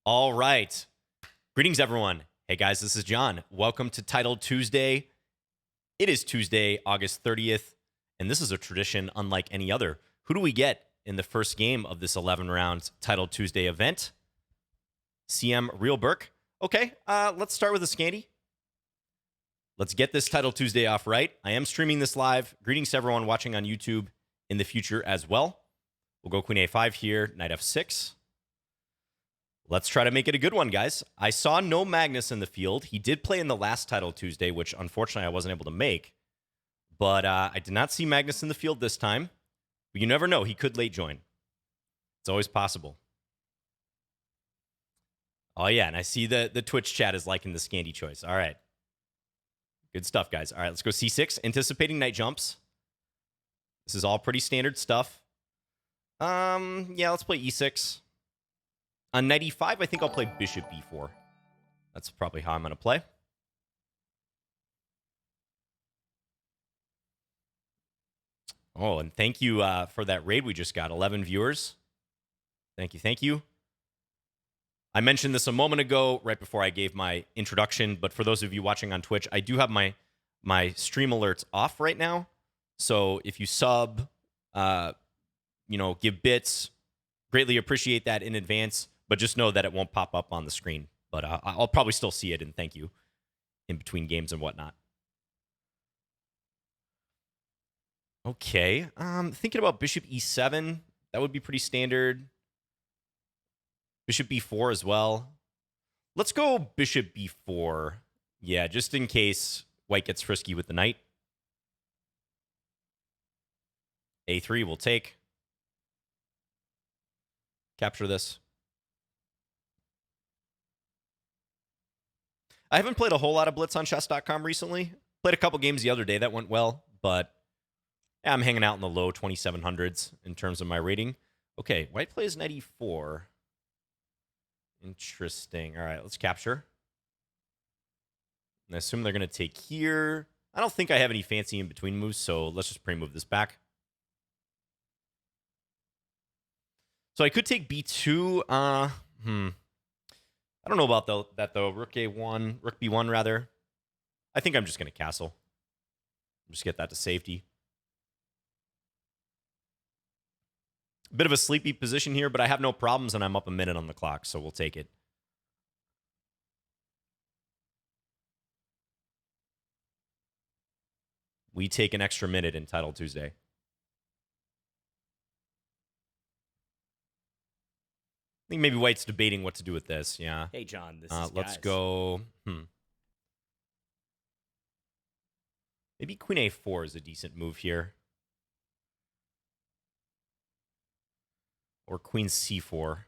All right. Greetings, everyone. Hey, guys, this is John. Welcome to Title Tuesday. It is Tuesday, August 30th, and this is a tradition unlike any other. Who do we get in the first game of this 11-round Title Tuesday event? CM Real Burke. Okay, let's start with a Scandi. Let's get this Title Tuesday off right. I am streaming this live. Greetings to everyone watching on YouTube in the future as well. We'll go Queen A5 here, Knight F6. Let's try to make it a good one, guys. I saw no Magnus in the field. He did play in the last Title Tuesday, which unfortunately I wasn't able to make. But I did not see Magnus in the field this time. But you never know. He could late join. It's always possible. Oh, yeah, and I see the Twitch chat is liking the Scandi choice. All right. Good stuff, guys. All right, let's go C6. Anticipating knight jumps. This is all pretty standard stuff. Yeah, let's play E6. On knight E5, I think I'll play bishop B4. That's probably how I'm going to play. Oh, and thank you for that raid we just got. 11 viewers. Thank you, thank you. I mentioned this a moment ago, right before I gave my introduction, but for those of you watching on Twitch, I do have my stream alerts off right now. So if you sub, give bits, greatly appreciate that in advance, but just know that it won't pop up on the screen. But I'll probably still see it, and thank you in between games and whatnot. Okay, thinking about bishop E7, that would be pretty standard. Bishop B4 as well. Let's go bishop B4. Yeah, just in case white gets frisky with the knight. A3 will take. Capture this. I haven't played a whole lot of blitz on chess.com recently. Played a couple games the other day that went well, but yeah, I'm hanging out in the low 2700s in terms of my rating. Okay, white plays knight E4. Interesting. All right, let's capture. And I assume they're going to take here. I don't think I have any fancy in-between moves, so let's just pre-move this back. So I could take B2. I don't know about that, though. Rook A1, Rook B1, rather. I think I'm just going to castle. Just get that to safety. Bit of a sleepy position here, but I have no problems, and I'm up a minute on the clock, so we'll take it. We take an extra minute in Title Tuesday. I think maybe white's debating what to do with this, yeah. Hey, John, this is let's guys. go... Maybe Queen A4 is a decent move here. Or Queen C4.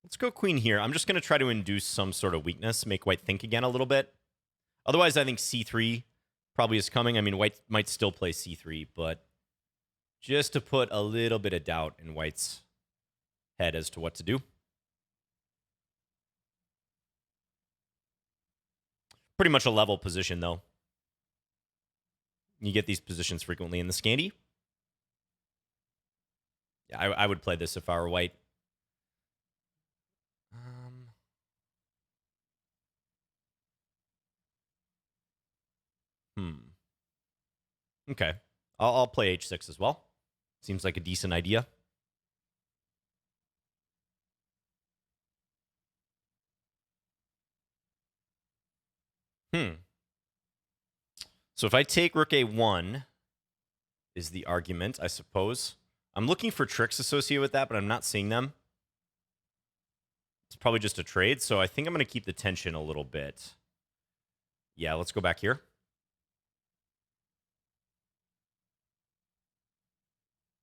Let's go Queen here. I'm just going to try to induce some sort of weakness, make white think again a little bit. Otherwise, I think C3 probably is coming. I mean, white might still play C3, but just to put a little bit of doubt in white's head as to what to do. Pretty much a level position, though. You get these positions frequently in the Scandi. Yeah, I would play this if I were white. Okay. I'll play H6 as well. Seems like a decent idea. So if I take Rook A1 is the argument, I suppose. I'm looking for tricks associated with that, but I'm not seeing them. It's probably just a trade, so I think I'm going to keep the tension a little bit. Yeah, let's go back here.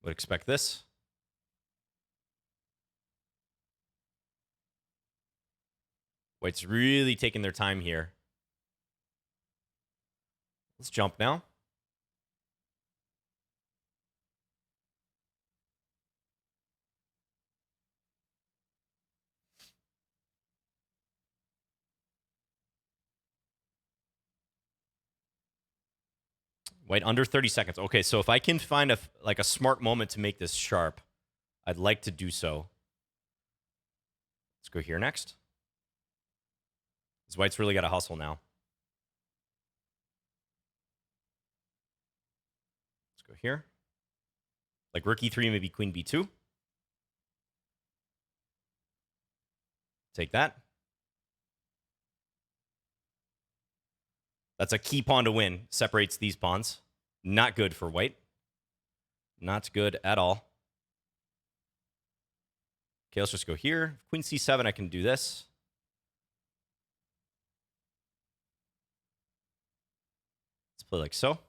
Would expect this. White's really taking their time here. Let's jump now. Wait, under 30 seconds. Okay, so if I can find a smart moment to make this sharp, I'd like to do so. Let's go here next. This white's really got to hustle now. Let's go here. Like rook e3, maybe queen b2. Take that. That's a key pawn to win. Separates these pawns. Not good for white. Not good at all. Okay, let's just go here. Queen c7, I can do this. Let's play like so.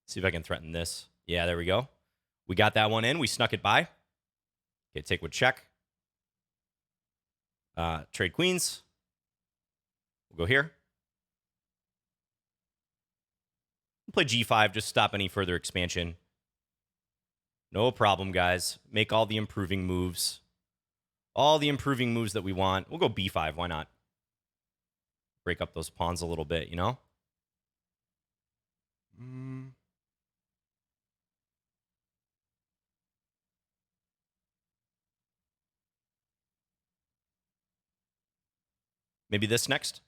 See if I can threaten this. Yeah, there we go. We got that one in. We snuck it by. Okay, take would check. Trade queens. We'll go here. We'll play g5, just stop any further expansion. No problem, guys. Make all the improving moves. All the improving moves that we want. We'll go b5. Why not? Break up those pawns a little bit, you know? Maybe this next.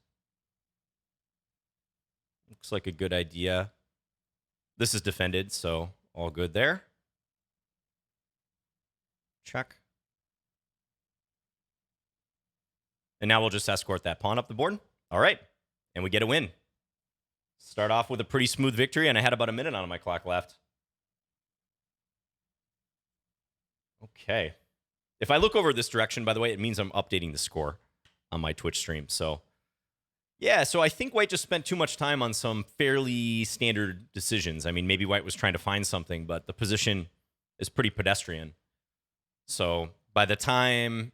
Looks like a good idea. This is defended, so all good there. Check. And now we'll just escort that pawn up the board. All right. And we get a win. Start off with a pretty smooth victory, and I had about a minute on my clock left. Okay. If I look over this direction, by the way, it means I'm updating the score on my Twitch stream. So, yeah, so I think white just spent too much time on some fairly standard decisions. I mean, maybe white was trying to find something, but the position is pretty pedestrian. So by the time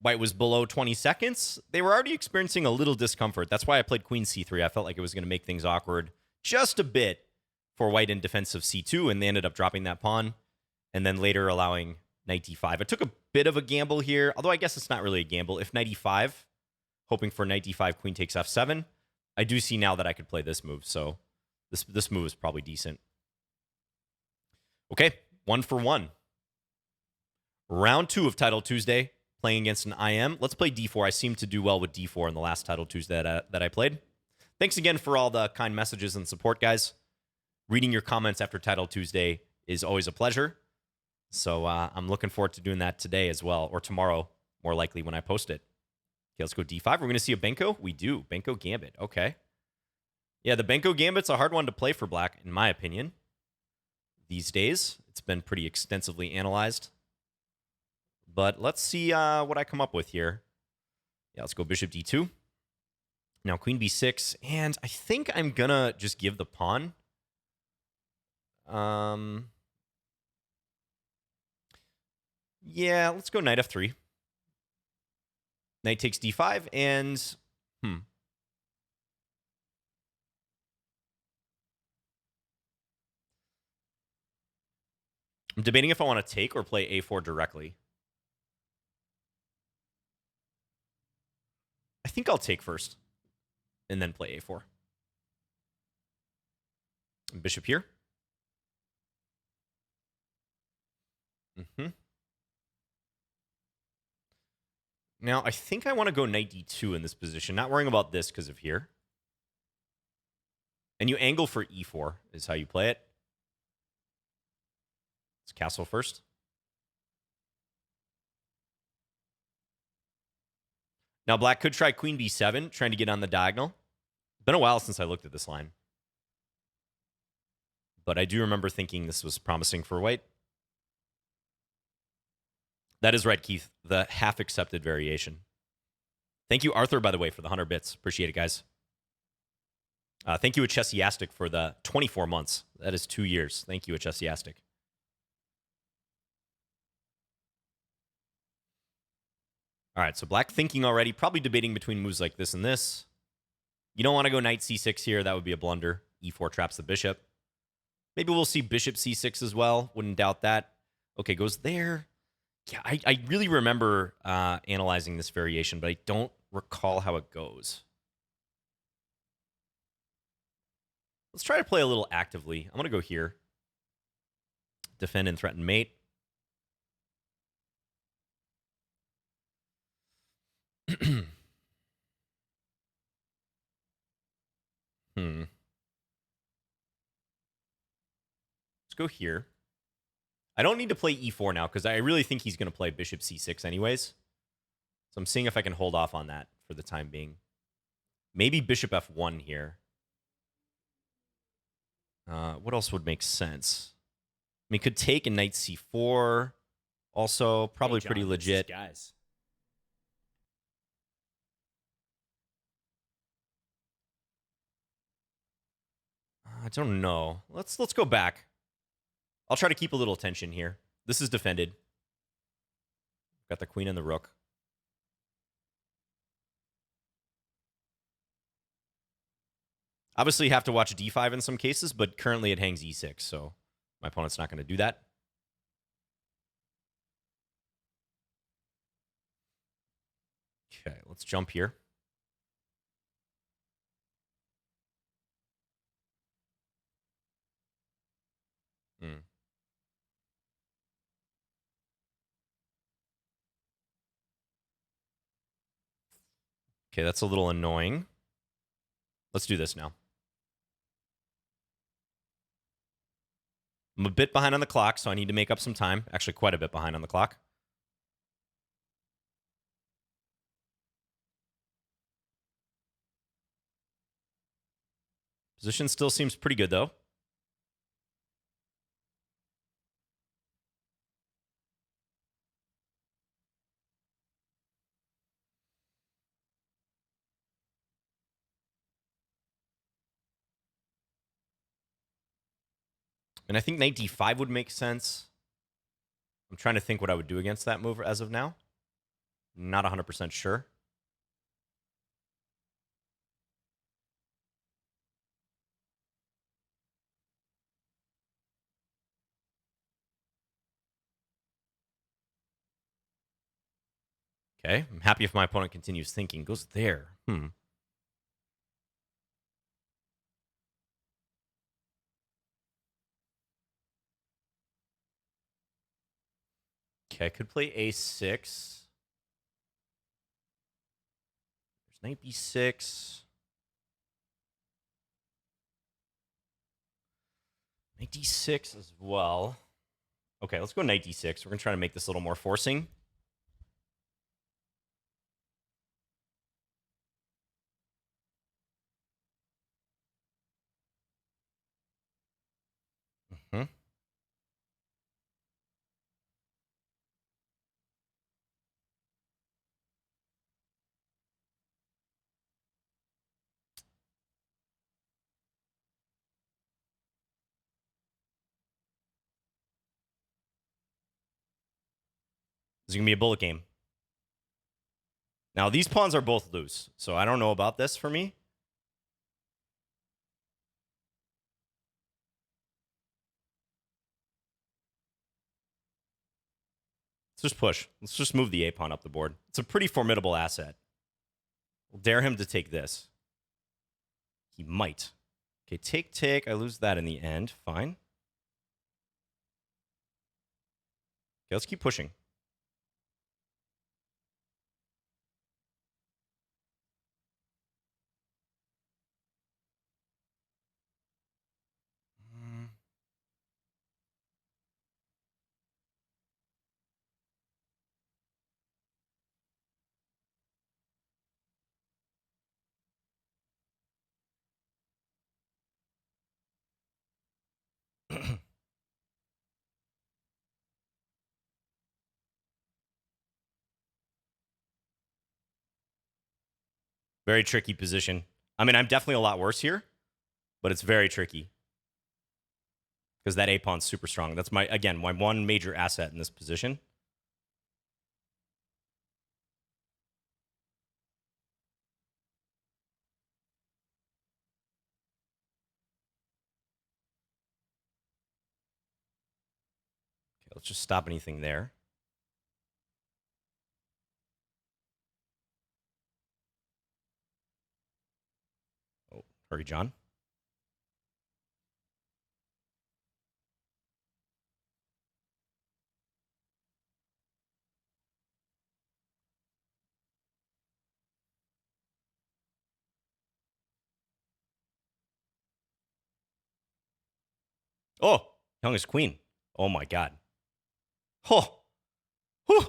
white was below 20 seconds, they were already experiencing a little discomfort. That's why I played queen c3. I felt like it was going to make things awkward just a bit for white in defense of c2, and they ended up dropping that pawn, and then later allowing knight d5. I took a bit of a gamble here, although I guess it's not really a gamble. If knight e5, hoping for knight d5, queen takes f7, I do see now that I could play this move, so this move is probably decent. Okay, 1-for-1. Round 2 of Title Tuesday, playing against an IM. Let's play d4. I seemed to do well with d4 in the last Title Tuesday that I played. Thanks again for all the kind messages and support, guys. Reading your comments after Title Tuesday is always a pleasure. So I'm looking forward to doing that today as well, or tomorrow, more likely when I post it. Okay, let's go d5. We're going to see a Benko. We do. Benko Gambit. Okay. Yeah, the Benko Gambit's a hard one to play for black, in my opinion. These days, it's been pretty extensively analyzed. But let's see what I come up with here. Yeah, let's go bishop d2. Now queen b6, and I think I'm going to just give the pawn. Yeah, let's go knight f3. Knight takes d5, and I'm debating if I want to take or play a4 directly. I think I'll take first, and then play a4. Bishop here. Now, I think I want to go knight d2 in this position. Not worrying about this because of here. And you angle for e4 is how you play it. Let's castle first. Now, black could try queen b7, trying to get on the diagonal. Been a while since I looked at this line. But I do remember thinking this was promising for white. That is right, Keith. The half-accepted variation. Thank you, Arthur, by the way, for the 100 bits. Appreciate it, guys. Thank you, Chessiastic, for the 24 months. That is 2 years. Thank you, Chessiastic. All right, so black thinking already. Probably debating between moves like this and this. You don't want to go knight c6 here. That would be a blunder. e4 traps the bishop. Maybe we'll see bishop c6 as well. Wouldn't doubt that. Okay, goes there. Yeah, I really remember analyzing this variation, but I don't recall how it goes. Let's try to play a little actively. I'm going to go here. Defend and threaten mate. Let's go here. I don't need to play e4 now because I really think he's going to play bishop c6 anyways. So I'm seeing if I can hold off on that for the time being. Maybe bishop f1 here. What else would make sense? I mean, could take and knight c4. Also, probably John, pretty legit. Guys. I don't know. Let's go back. I'll try to keep a little tension here. This is defended. Got the queen and the rook. Obviously, you have to watch d5 in some cases, but currently it hangs e6, so my opponent's not going to do that. Okay, let's jump here. Okay, that's a little annoying. Let's do this now. I'm a bit behind on the clock, so I need to make up some time. Actually, quite a bit behind on the clock. Position still seems pretty good, though. And I think knight d5 would make sense. I'm trying to think what I would do against that move as of now. Not 100% sure. Okay, I'm happy if my opponent continues thinking. Goes there. Okay, I could play a6. There's knight b6. Knight d6 as well. Okay, let's go knight d6. We're going to try to make this a little more forcing. This is going to be a bullet game. Now, these pawns are both loose, so I don't know about this for me. Let's just push. Let's just move the a-pawn up the board. It's a pretty formidable asset. We'll dare him to take this. He might. Okay, take. I lose that in the end. Fine. Okay, let's keep pushing. Very tricky position. I mean, I'm definitely a lot worse here, but it's very tricky. Because that a-pawn's super strong. That's my one major asset in this position. Okay, let's just stop anything there. Oh, hurry, John. Oh, young is queen. Oh my god. Oh. Whew.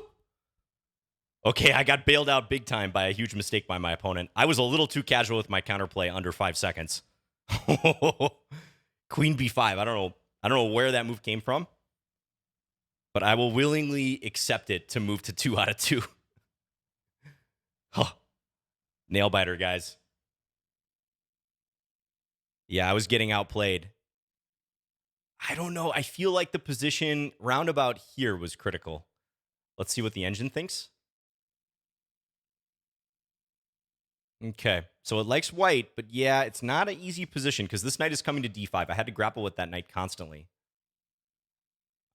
Okay, I got bailed out big time by a huge mistake by my opponent. I was a little too casual with my counterplay under 5 seconds. Queen b5. I don't know. I don't know where that move came from, but I will willingly accept it to move to 2 out of 2. Huh. Nail biter, guys. Yeah, I was getting outplayed. I don't know. I feel like the position roundabout here was critical. Let's see what the engine thinks. Okay, so it likes white, but yeah, it's not an easy position because this knight is coming to d5. I had to grapple with that knight constantly.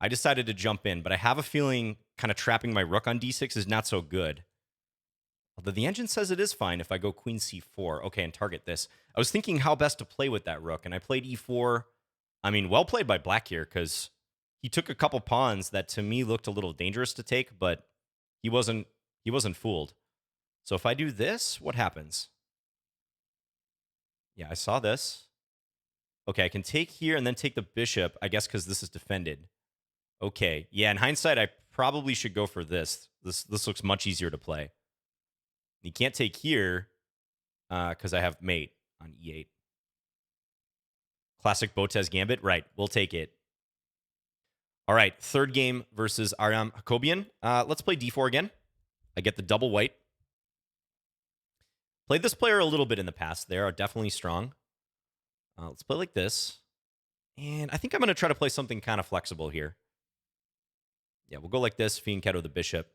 I decided to jump in, but I have a feeling kind of trapping my rook on d6 is not so good. Although the engine says it is fine if I go queen c4. Okay, and target this. I was thinking how best to play with that rook, and I played e4. I mean, well played by black here because he took a couple pawns that to me looked a little dangerous to take, but he wasn't fooled. So if I do this, what happens? Yeah, I saw this. Okay, I can take here and then take the bishop, I guess because this is defended. Okay, yeah, in hindsight, I probably should go for this. This looks much easier to play. You can't take here because I have mate on e8. Classic Botez Gambit. Right, we'll take it. All right, third game versus Aram Hakobyan. Let's play d4 again. I get the double white. Played this player a little bit in the past. They are definitely strong. Let's play like this. And I think I'm going to try to play something kind of flexible here. Yeah, we'll go like this. Fianchetto the bishop.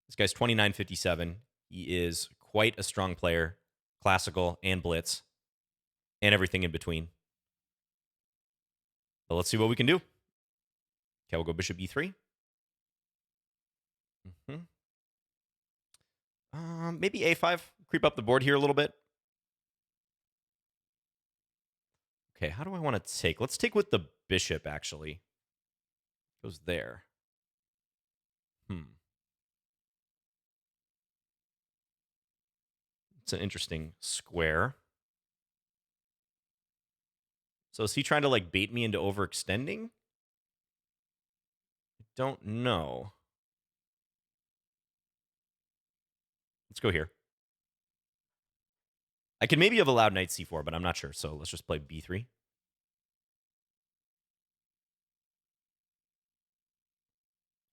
This guy's 29.57. He is quite a strong player. Classical and blitz. And everything in between. But let's see what we can do. Okay, we'll go bishop e3. Maybe a5. Creep up the board here a little bit. Okay, how do I want to take? Let's take with the bishop, actually. Goes there. It's an interesting square. So is he trying to, like, bait me into overextending? I don't know. Let's go here. I could maybe have allowed knight c4, but I'm not sure. So let's just play b3.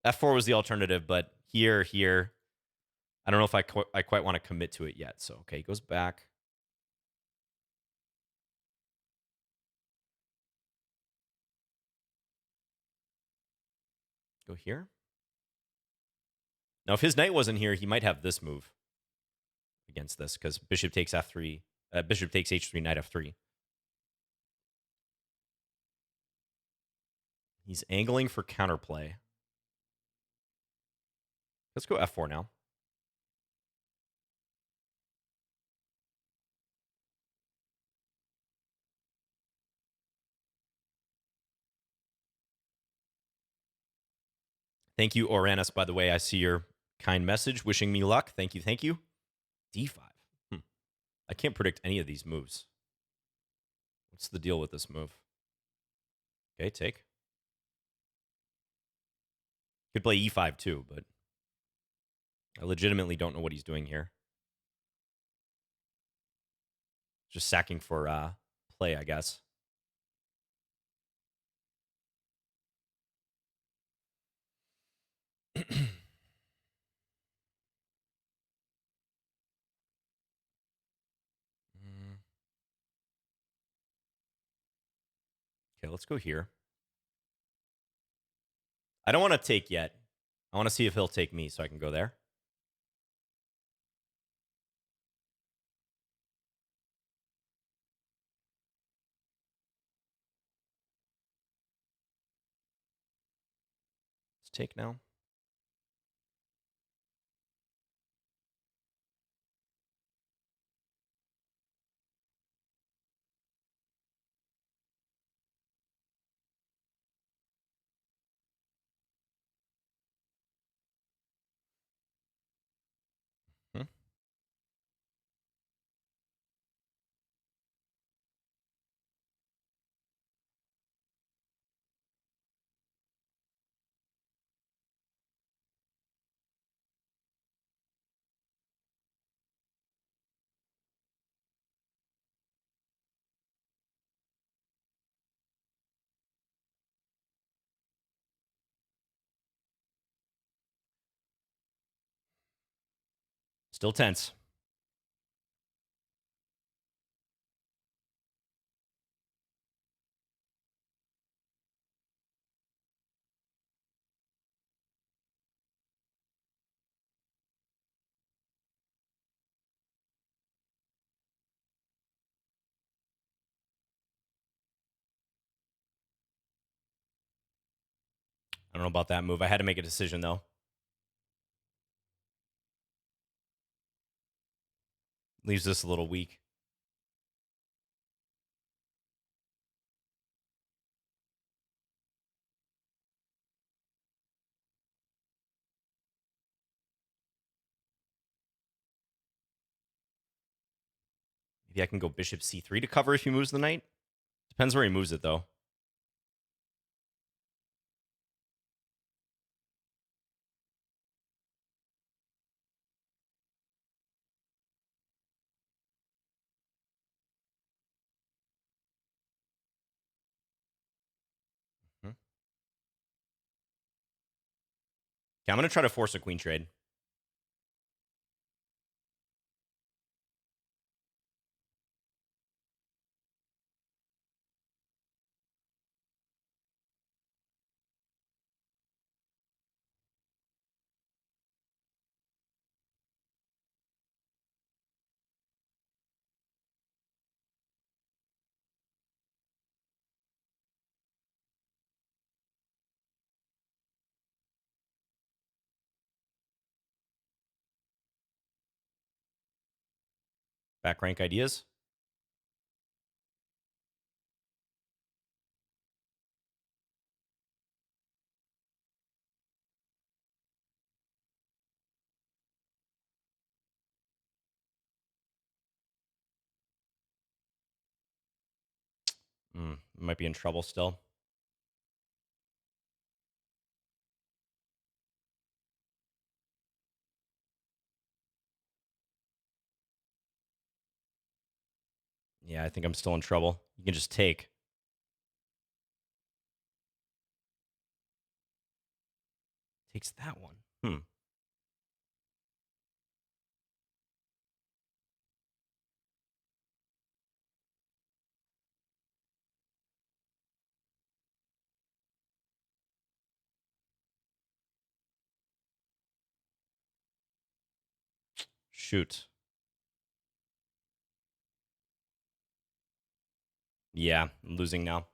f4 was the alternative, but here, I don't know if I quite want to commit to it yet. So, okay, he goes back. Go here. Now, if his knight wasn't here, he might have this move against this because bishop takes f3, bishop takes h3, knight f3. He's angling for counterplay. Let's go f4 now. Thank you, Oranus, by the way. I see your kind message wishing me luck. Thank you, thank you. d5. I can't predict any of these moves. What's the deal with this move? Okay, take. Could play e5 too, but I legitimately don't know what he's doing here. Just sacking for play, I guess. Okay, let's go here. I don't want to take yet. I want to see if he'll take me so I can go there. Let's take now. Still tense. I don't know about that move. I had to make a decision, though. Leaves this a little weak. Maybe I can go bishop c3 to cover if he moves the knight. Depends where he moves it, though. Okay, I'm going to try to force a queen trade. Back rank ideas. Might be in trouble still. Yeah, I think I'm still in trouble. You can just take. Takes that one. Shoot. Yeah, I'm losing now.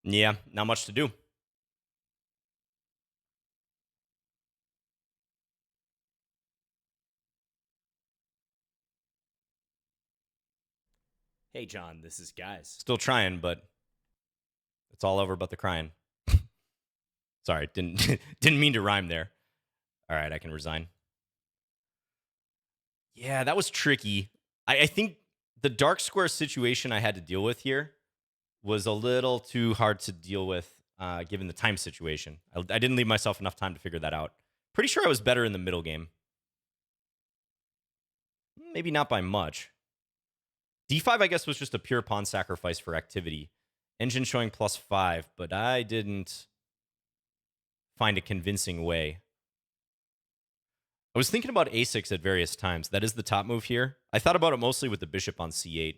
Yeah, not much to do. Hey, John, this is Guys. Still trying, but it's all over but the crying. Sorry, didn't mean to rhyme there. All right, I can resign. Yeah, that was tricky. I think the dark square situation I had to deal with here was a little too hard to deal with given the time situation. I didn't leave myself enough time to figure that out. Pretty sure I was better in the middle game. Maybe not by much. D5, I guess, was just a pure pawn sacrifice for activity. Engine showing +5, but I didn't find a convincing way. I was thinking about a6 at various times. That is the top move here. I thought about it mostly with the bishop on c8.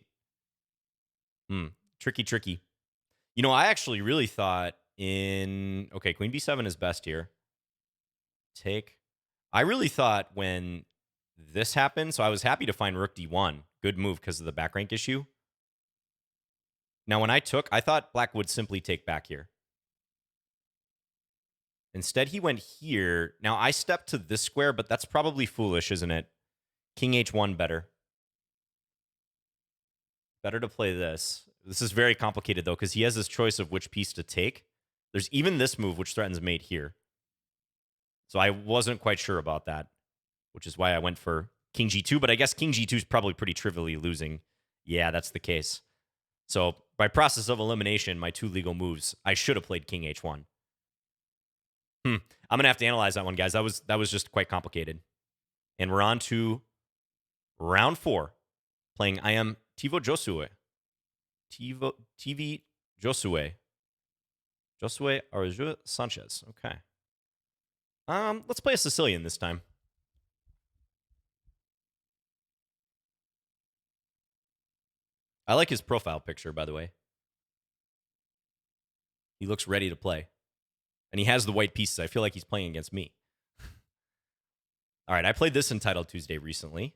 Tricky, tricky. You know, I actually really thought in... Okay, queen b7 is best here. Take. I really thought when this happened, so I was happy to find rook d1. Good move because of the back rank issue. Now, when I took, I thought black would simply take back here. Instead, he went here. Now, I stepped to this square, but that's probably foolish, isn't it? King h1 better. Better to play this. This is very complicated, though, because he has his choice of which piece to take. There's even this move, which threatens mate here. So I wasn't quite sure about that, which is why I went for king g2. But I guess king g2 is probably pretty trivially losing. Yeah, that's the case. So by process of elimination, my two legal moves, I should have played king h1. I'm going to have to analyze that one, guys. That was just quite complicated. And we're on to round 4, playing I am TV Josue. Josue, Araujo, Sanchez. Okay. Let's play a Sicilian this time. I like his profile picture, by the way. He looks ready to play. And he has the white pieces. I feel like he's playing against me. All right, I played this in Title Tuesday recently.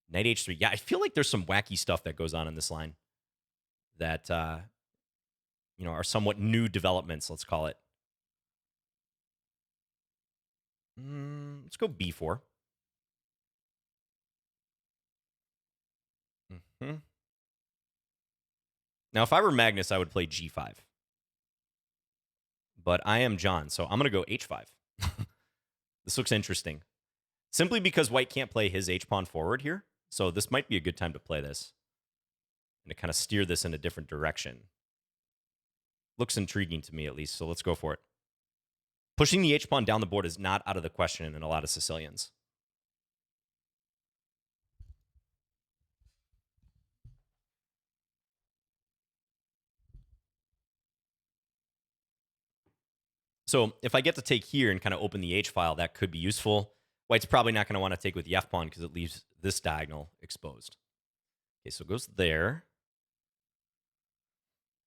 Knight h3. Yeah, I feel like there's some wacky stuff that goes on in this line that, are somewhat new developments, let's call it. Let's go b4. Now, if I were Magnus, I would play g5. But I am John, so I'm going to go h5. This looks interesting. Simply because white can't play his h-pawn forward here. So this might be a good time to play this. And to kind of steer this in a different direction. Looks intriguing to me, at least, so let's go for it. Pushing the h-pawn down the board is not out of the question in a lot of Sicilians. So if I get to take here and kind of open the h-file, that could be useful. White's probably not going to want to take with the f-pawn because it leaves this diagonal exposed. Okay, so it goes there.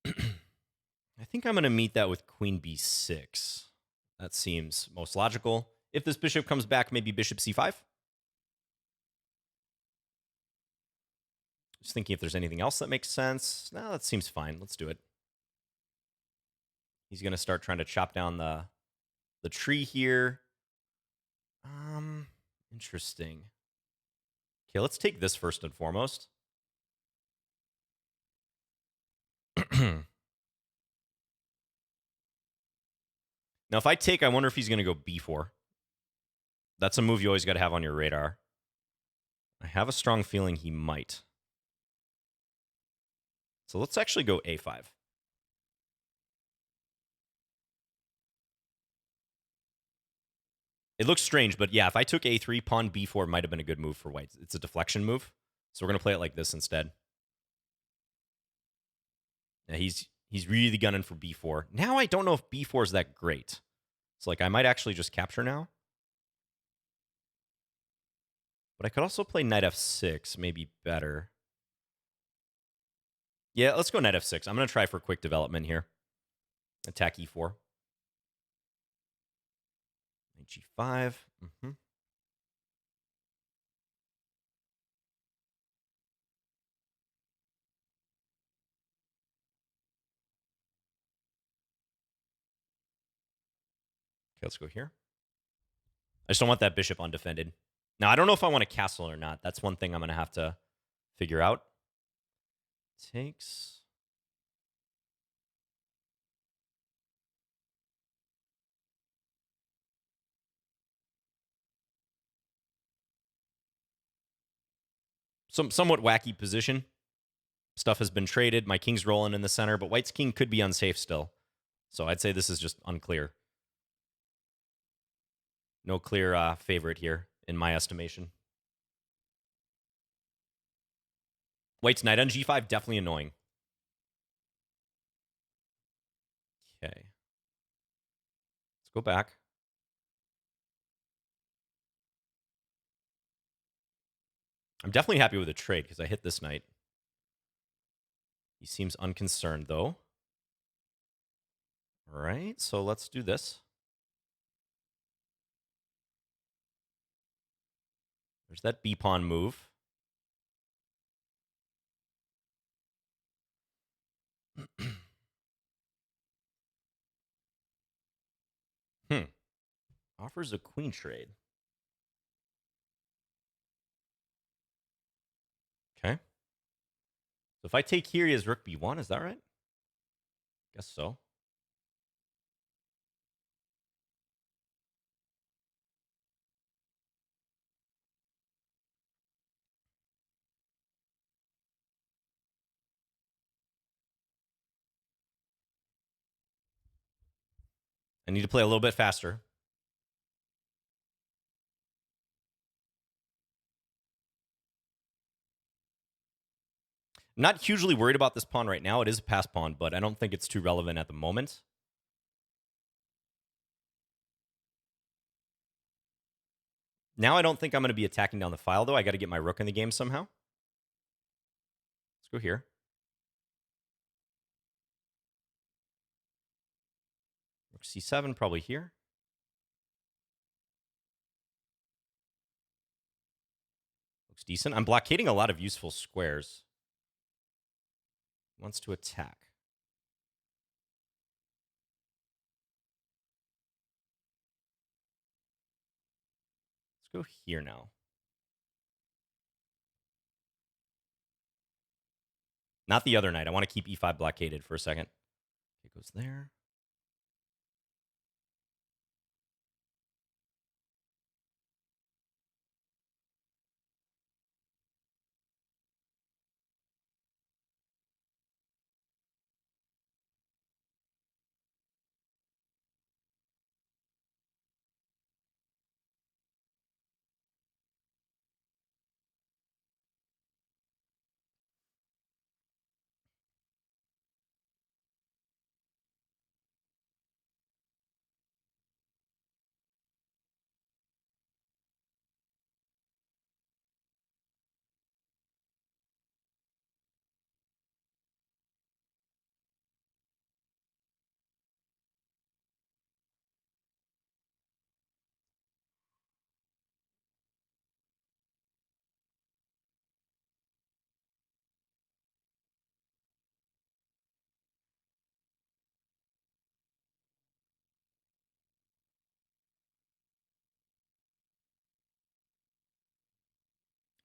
I think I'm going to meet that with queen b6. That seems most logical. If this bishop comes back, maybe bishop c5. Just thinking if there's anything else that makes sense. No, that seems fine. Let's do it. He's going to start trying to chop down the tree here. Interesting. Okay, let's take this first and foremost. Now, if I take, I wonder if he's going to go b4. That's a move you always got to have on your radar. I have a strong feeling he might. So let's actually go a5. It looks strange, but yeah, if I took a3, pawn b4 might have been a good move for white. It's a deflection move, so we're going to play it like this instead. Yeah, he's really gunning for b4. Now I don't know if b4 is that great. So like I might actually just capture now. But I could also play knight f6, maybe better. Yeah, let's go knight f6. I'm going to try for quick development here. Attack e4. Knight g5. Okay, let's go here. I just don't want that bishop undefended. Now, I don't know if I want to castle or not. That's one thing I'm going to have to figure out. Takes. Somewhat wacky position. Stuff has been traded. My king's rolling in the center, but white's king could be unsafe still. So I'd say this is just unclear. No clear favorite here, in my estimation. White's knight on g5, definitely annoying. Okay. Let's go back. I'm definitely happy with the trade because I hit this knight. He seems unconcerned, though. All right, so let's do this. There's that b-pawn move. Offers a queen trade. Okay. So if I take here, he has rook b1. Is that right? Guess so. I need to play a little bit faster. I'm not hugely worried about this pawn right now. It is a pass pawn, but I don't think it's too relevant at the moment. Now I don't think I'm going to be attacking down the file, though. I got to get my rook in the game somehow. Let's go here. Rook c7, probably here. Looks decent. I'm blockading a lot of useful squares. Wants to attack. Let's go here now. Not the other knight. I want to keep e5 blockaded for a second. It goes there.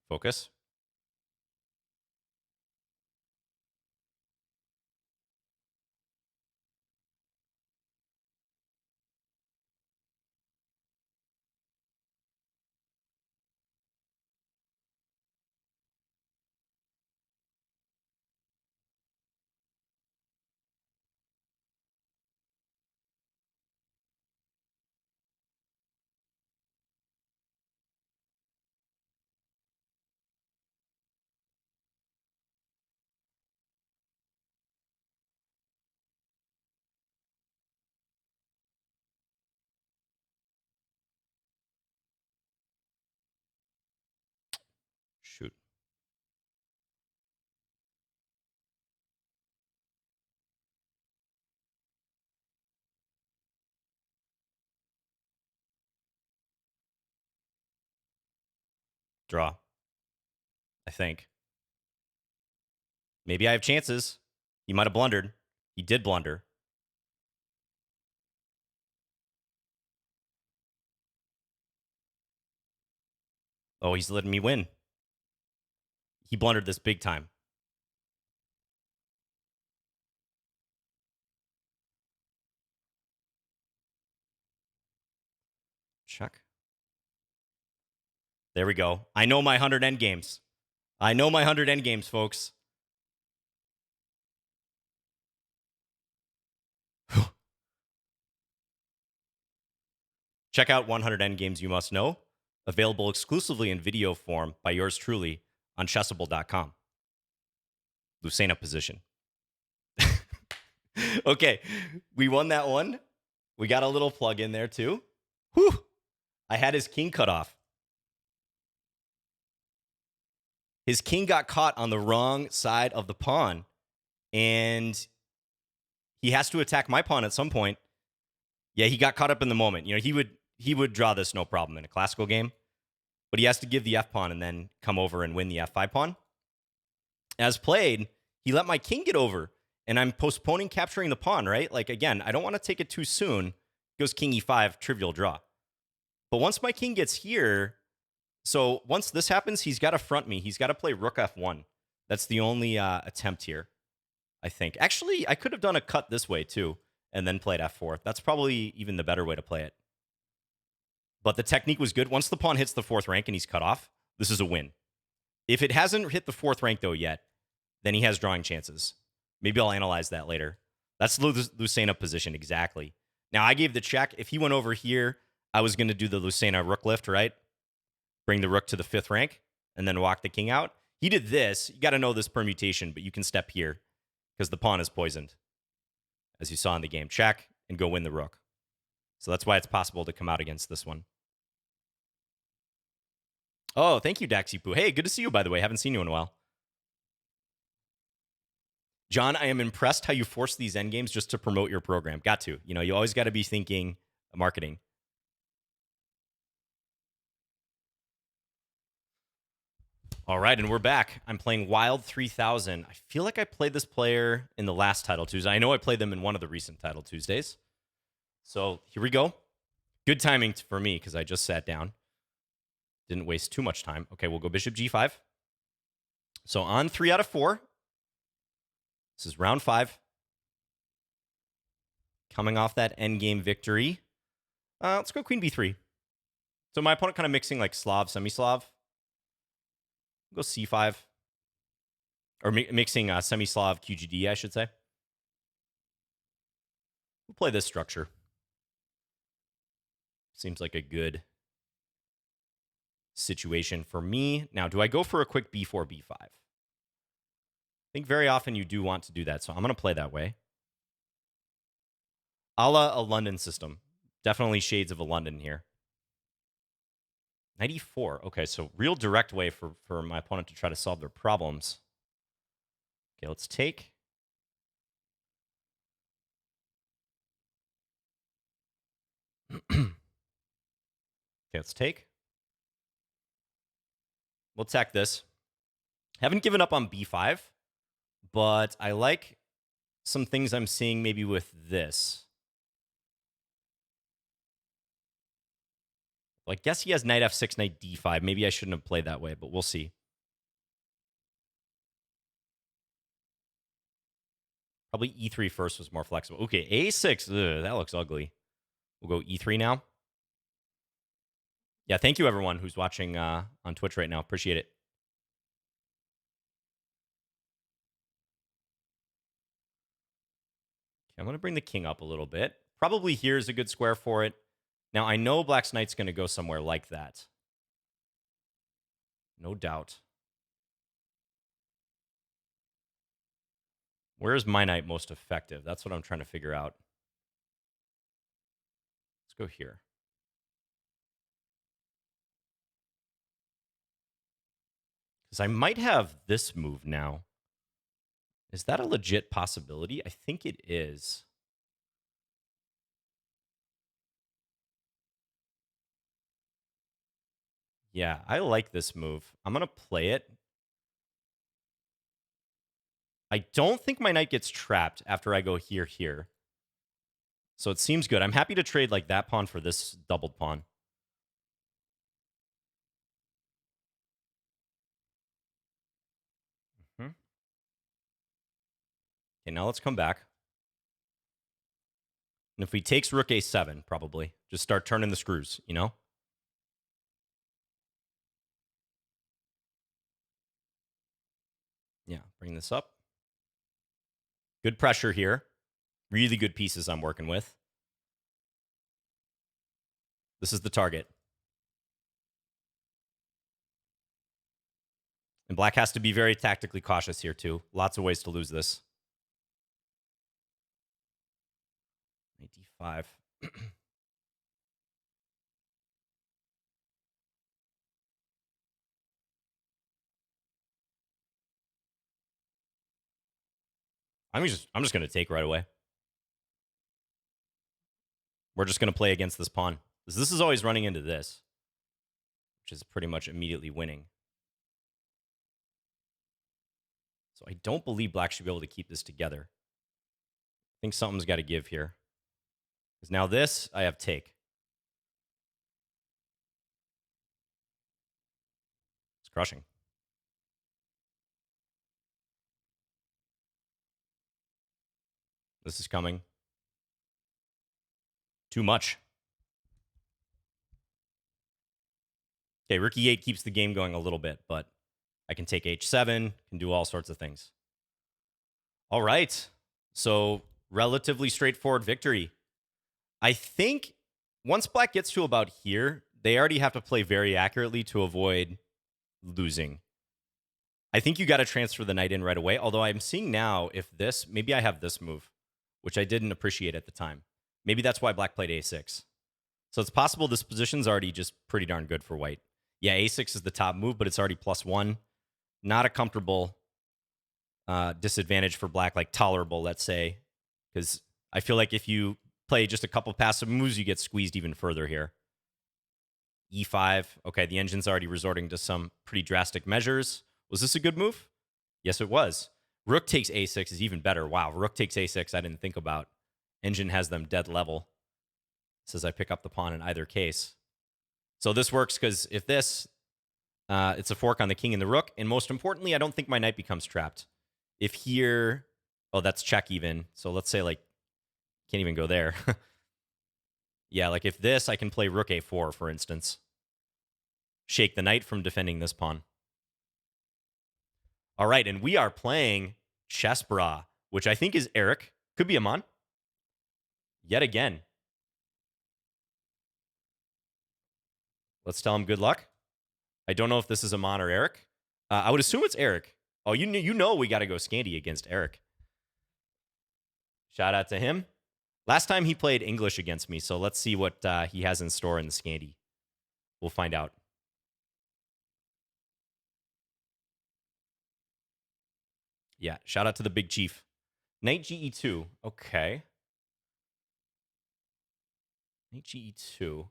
Focus. Shoot. Draw. I think. Maybe I have chances. He might have blundered. He did blunder. Oh, he's letting me win. He blundered this big time. Check. There we go. I know my 100 endgames. I know my 100 endgames, folks. Check out 100 endgames you must know. Available exclusively in video form by yours truly on chessable.com. Lucena position. Okay, we won that one. We got a little plug in there too. Whew. I had his king cut off. His king got caught on the wrong side of the pawn, and he has to attack my pawn at some point. Yeah, he got caught up in the moment. You know, he would draw this no problem in a classical game, but he has to give the f pawn and then come over and win the f5 pawn. As played, he let my king get over, and I'm postponing capturing the pawn, right? Like, again, I don't want to take it too soon. Goes king e5, trivial draw. But once my king gets here, so once this happens, he's got to front me. He's got to play rook f1. That's the only attempt here, I think. Actually, I could have done a cut this way, too, and then played f4. That's probably even the better way to play it. But the technique was good. Once the pawn hits the 4th rank and he's cut off, this is a win. If it hasn't hit the 4th rank, though, yet, then he has drawing chances. Maybe I'll analyze that later. That's the Lucena position, exactly. Now, I gave the check. If he went over here, I was going to do the Lucena rook lift, right? Bring the rook to the 5th rank, and then walk the king out. He did this. You got to know this permutation, but you can step here because the pawn is poisoned, as you saw in the game. Check, and go win the rook. So that's why it's possible to come out against this one. Oh, thank you, Daxipu. Hey, good to see you, by the way. Haven't seen you in a while. John, I am impressed how you force these endgames just to promote your program. Got to. You know, you always got to be thinking marketing. All right, and we're back. I'm playing Wild 3000. I feel like I played this player in the last Title Tuesday. I know I played them in one of the recent Title Tuesdays. So here we go. Good timing for me because I just sat down. Didn't waste too much time. Okay, we'll go Bishop G5. So on 3 out of 4. This is round 5. Coming off that endgame victory. Let's go Queen B3. So my opponent kind of mixing like Slav, semi-Slav. Go C5. Or mixing semi-Slav QGD, I should say. We'll play this structure. Seems like a good situation for me. Now, do I go for a quick B4, B5? I think very often you do want to do that, so I'm going to play that way. A la a London system. Definitely shades of a London here. 94. Okay, so real direct way for my opponent to try to solve their problems. Okay, let's take. Okay, let's take. We'll attack this. Haven't given up on B5, but I like some things I'm seeing maybe with this. Well, I guess he has knight f6, knight d5. Maybe I shouldn't have played that way, but we'll see. Probably e3 first was more flexible. Okay, a6. Ugh, that looks ugly. We'll go e3 now. Yeah, thank you, everyone who's watching on Twitch right now. Appreciate it. Okay, I'm going to bring the king up a little bit. Probably here's a good square for it. Now, I know Black's knight's going to go somewhere like that. No doubt. Where is my knight most effective? That's what I'm trying to figure out. Let's go here. Because I might have this move now. Is that a legit possibility? I think it is. Yeah, I like this move. I'm going to play it. I don't think my knight gets trapped after I go here. So it seems good. I'm happy to trade like that pawn for this doubled pawn. Okay, now let's come back. And if he takes rook a7, probably. Just start turning the screws, you know? Yeah, bring this up. Good pressure here. Really good pieces I'm working with. This is the target. And Black has to be very tactically cautious here, too. Lots of ways to lose this. Knight d5. I'm just going to take right away. We're just going to play against this pawn. This is always running into this, which is pretty much immediately winning. So I don't believe Black should be able to keep this together. I think something's got to give here. Because now this, I have take. It's crushing. This is coming. Too much. Okay, rook e8 keeps the game going a little bit, but I can take h7, can do all sorts of things. All right. So, relatively straightforward victory. I think once Black gets to about here, they already have to play very accurately to avoid losing. I think you got to transfer the knight in right away, although I'm seeing now if this, maybe I have this move, which I didn't appreciate at the time. Maybe that's why Black played a6. So it's possible this position's already just pretty darn good for White. Yeah, a6 is the top move, but it's already +1. Not a comfortable disadvantage for black, like tolerable, let's say, because I feel like if you play just a couple passive moves, you get squeezed even further here. E5. Okay, the engine's already resorting to some pretty drastic measures. Was this a good move? Yes, it was. Rook takes a6 is even better. Wow, rook takes a6 I didn't think about. Engine has them dead level. Says I pick up the pawn in either case. So this works because if this, it's a fork on the king and the rook. And most importantly, I don't think my knight becomes trapped. If here, oh, that's check even. So let's say like, can't even go there. Yeah, like if this, I can play rook a4, for instance. Shake the knight from defending this pawn. All right, and we are playing Chess Bra, which I think is Eric. Could be Aman. Yet again. Let's tell him good luck. I don't know if this is Aman or Eric. I would assume it's Eric. Oh, you know we got to go Scandi against Eric. Shout out to him. Last time he played English against me, so let's see what he has in store in the Scandi. We'll find out. Yeah, shout out to the big chief. Knight GE2. Okay. Knight GE2.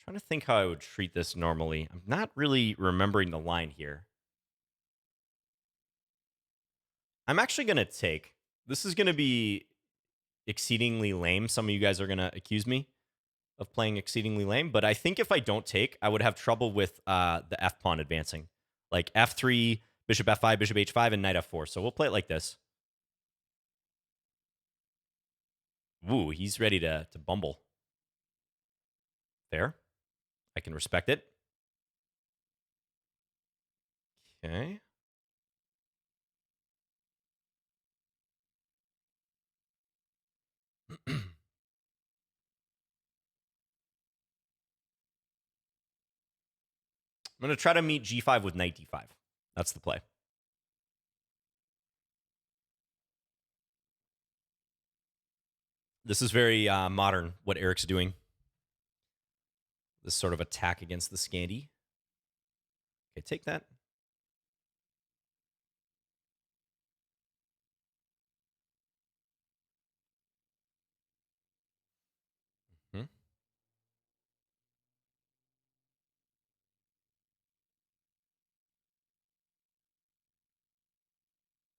Trying to think how I would treat this normally. I'm not really remembering the line here. I'm actually going to take. This is going to be exceedingly lame. Some of you guys are going to accuse me of playing exceedingly lame, but I think if I don't take, I would have trouble with the F pawn advancing. Like F3, bishop F5, bishop H5, and knight F4. So we'll play it like this. Ooh, he's ready to bumble. Fair. I can respect it. Okay. I'm going to try to meet G5 with knight D5. That's the play. This is very modern, what Eric's doing. This sort of attack against the Scandi. Okay, take that.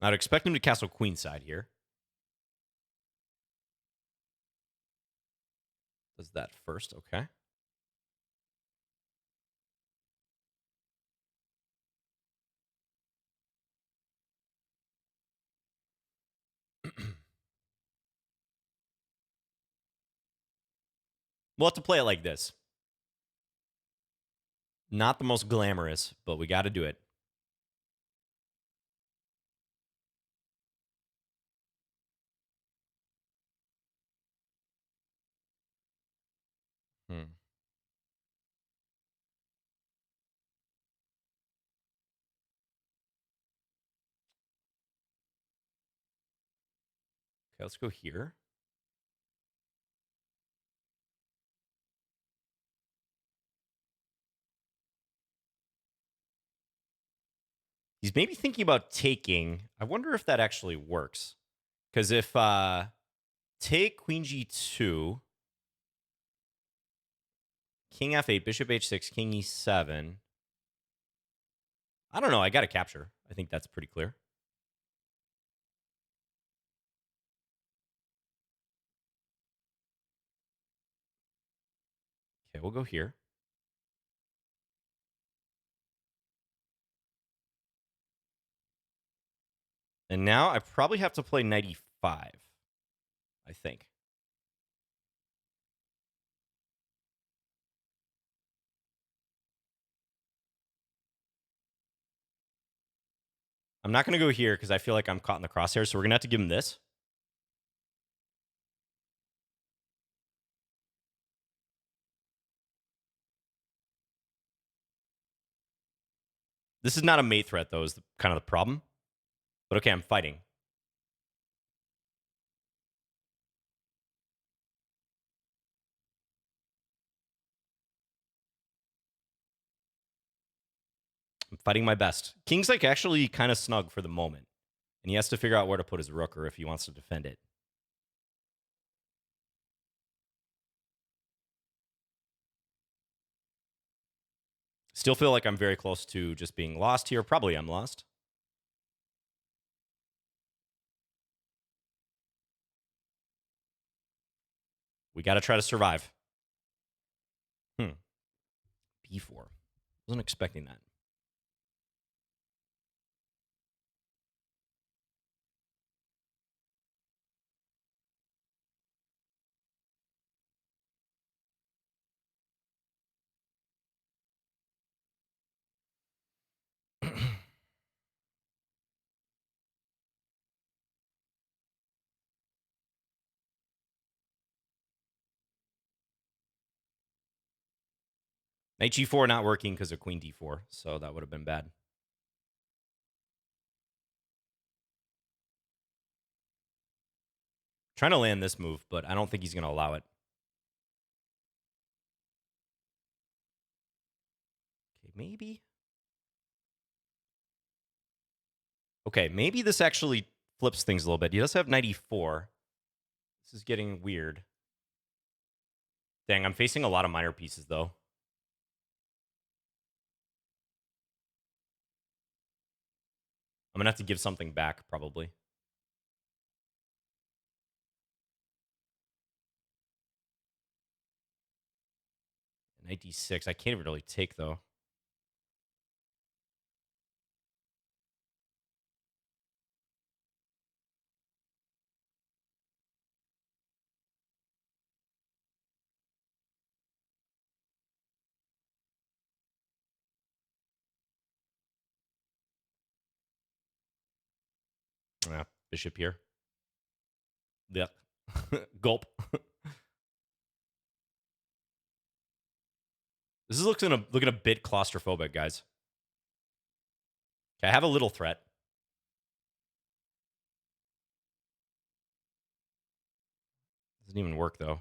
I'd expect him to castle queenside here. Does that first, okay. We'll have to play it like this. Not the most glamorous, but we got to do it. Okay, let's go here. He's maybe thinking about taking. I wonder if that actually works. Because if take queen G2, king F8, bishop H6, king E7. I don't know. I got to capture. I think that's pretty clear. Okay, we'll go here. And now I probably have to play knight E5, I think. I'm not going to go here because I feel like I'm caught in the crosshairs, so we're going to have to give him this. This is not a mate threat, though, is kind of the problem. But okay, I'm fighting. I'm fighting my best. King's like actually kind of snug for the moment. And he has to figure out where to put his rook or if he wants to defend it. Still feel like I'm very close to just being lost here. Probably I'm lost. We got to try to survive. B4. Wasn't expecting that. Knight G4 not working because of Queen D4, so that would have been bad. Trying to land this move, but I don't think he's going to allow it. Okay, maybe. Okay, maybe this actually flips things a little bit. He does have Knight E4. This is getting weird. Dang, I'm facing a lot of minor pieces, though. I'm going to have to give something back, probably. Knight D6. I can't even really take, though. Bishop here. Yep. Gulp. This is looking a bit claustrophobic, guys. Okay, I have a little threat. Doesn't even work, though.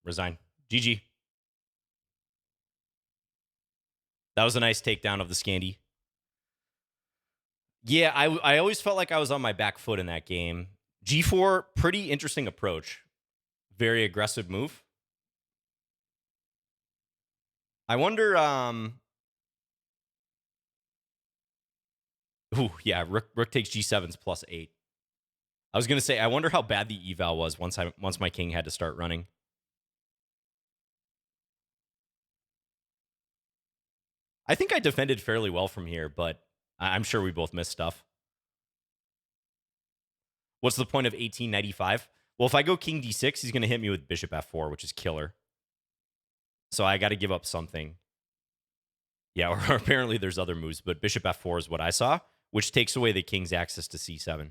Resign. GG. That was a nice takedown of the Scandi. Yeah, I always felt like I was on my back foot in that game. G4, pretty interesting approach. Very aggressive move. I wonder, ooh, yeah, Rook takes G7's +8. I was going to say, I wonder how bad the eval was once my king had to start running. I think I defended fairly well from here, but I'm sure we both missed stuff. What's the point of 1895? Well, if I go king d6, he's going to hit me with bishop f4, which is killer. So I got to give up something. Yeah, or apparently there's other moves, but bishop f4 is what I saw, which takes away the king's access to c7.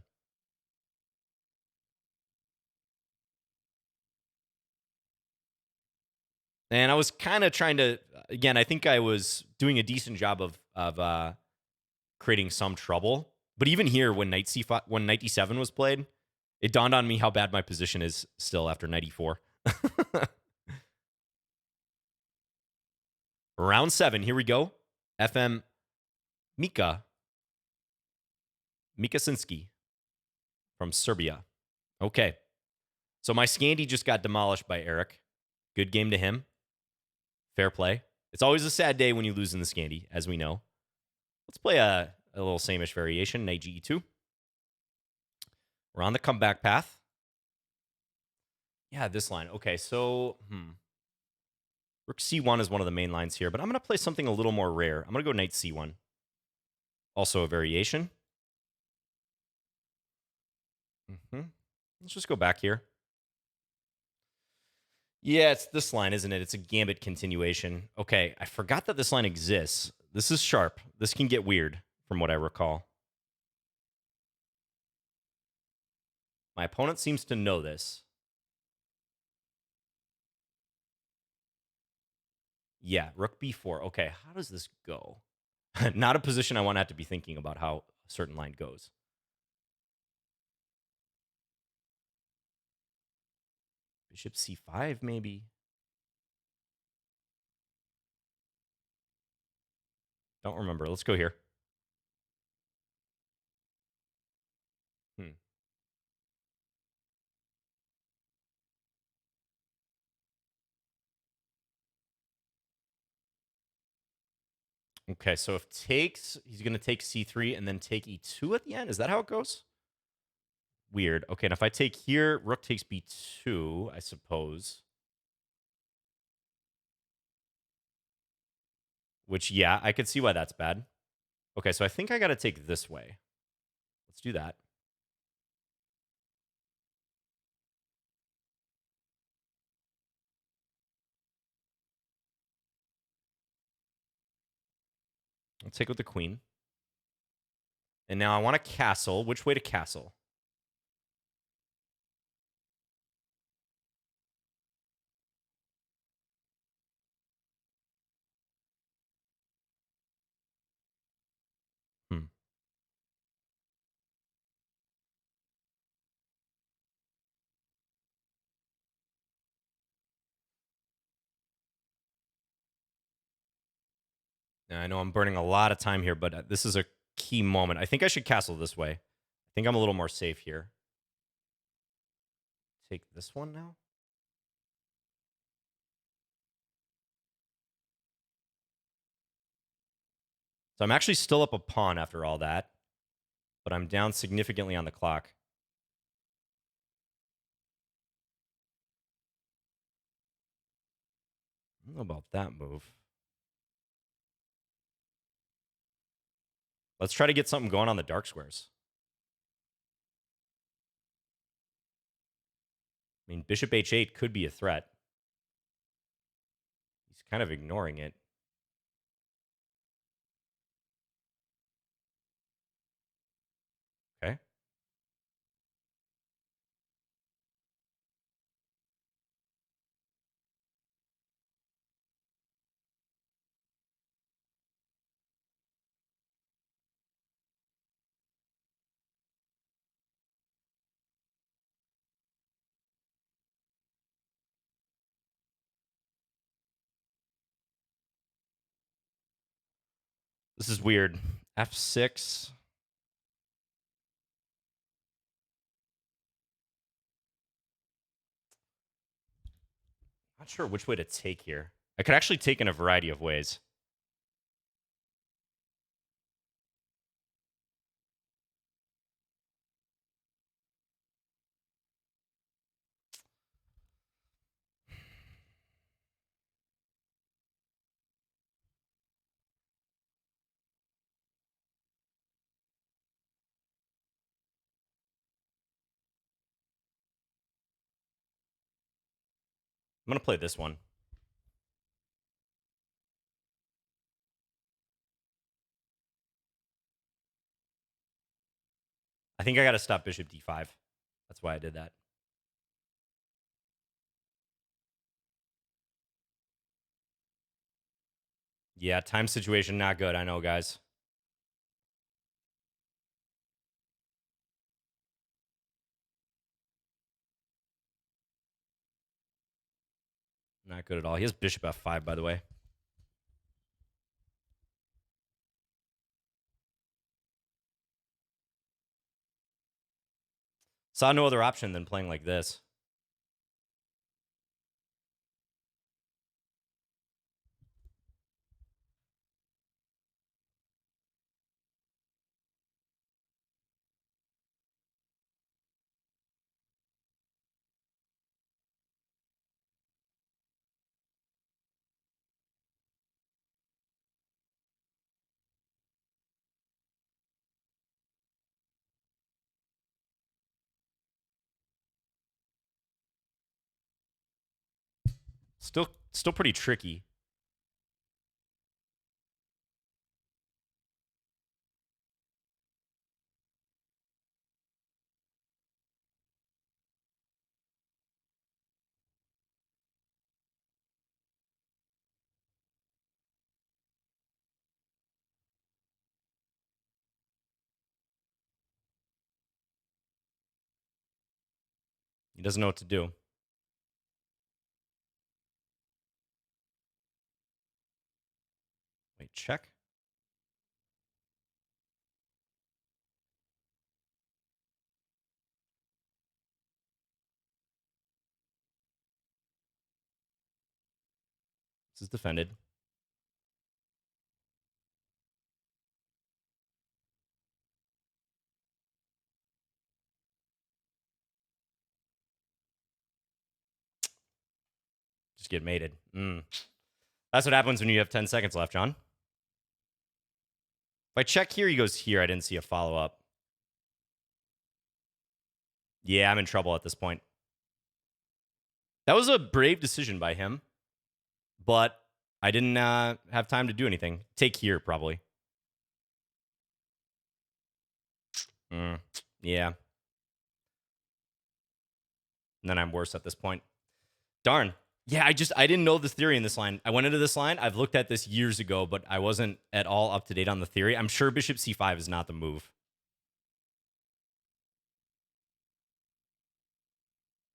And I was kind of trying to, again, I think I was doing a decent job of creating some trouble. But even here, when knight d7 was played, it dawned on me how bad my position is still after knight e4. Round 7, here we go. FM Mika Sinski from Serbia. Okay. So my Scandi just got demolished by Eric. Good game to him. Fair play. It's always a sad day when you lose in the Scandi, as we know. Let's play a little same-ish variation, knight ge2. We're on the comeback path. Yeah, this line. Okay, so Rook c1 is one of the main lines here, but I'm going to play something a little more rare. I'm going to go knight c1. Also a variation. Let's just go back here. Yeah, it's this line, isn't it? It's a Gambit continuation. Okay, I forgot that this line exists. This is sharp. This can get weird, from what I recall. My opponent seems to know this. Yeah, rook b4. Okay, how does this go? Not a position I want to have to be thinking about how a certain line goes. Bishop c5, maybe. Don't remember. Let's go here. Okay, so if takes, he's going to take c3 and then take e2 at the end. Is that how it goes? Weird. Okay, and if I take here, rook takes b2, I suppose. Which, yeah, I could see why that's bad. Okay, so I think I got to take this way. Let's do that. I'll take with the queen. And now I want to castle. Which way to castle? Now, I know I'm burning a lot of time here, but this is a key moment. I think I should castle this way. I think I'm a little more safe here. Take this one now. So I'm actually still up a pawn after all that, but I'm down significantly on the clock. I don't know about that move. Let's try to get something going on the dark squares. I mean, bishop h8 could be a threat. He's kind of ignoring it. Okay. This is weird. f6. Not sure which way to take here. I could actually take in a variety of ways. I'm going to play this one. I think I got to stop bishop d5. That's why I did that. Yeah, time situation not good. I know, guys. Not good at all. He has bishop f5, by the way. Saw no other option than playing like this. Still pretty tricky. He doesn't know what to do. Wait, check. This is defended. Just get mated. That's what happens when you have 10 seconds left, John. If I check here, he goes here. I didn't see a follow-up. Yeah, I'm in trouble at this point. That was a brave decision by him, but I didn't have time to do anything. Take here, probably. Yeah. And then I'm worse at this point. Darn. Yeah, I didn't know the theory in this line. I went into this line. I've looked at this years ago, but I wasn't at all up to date on the theory. I'm sure bishop c5 is not the move.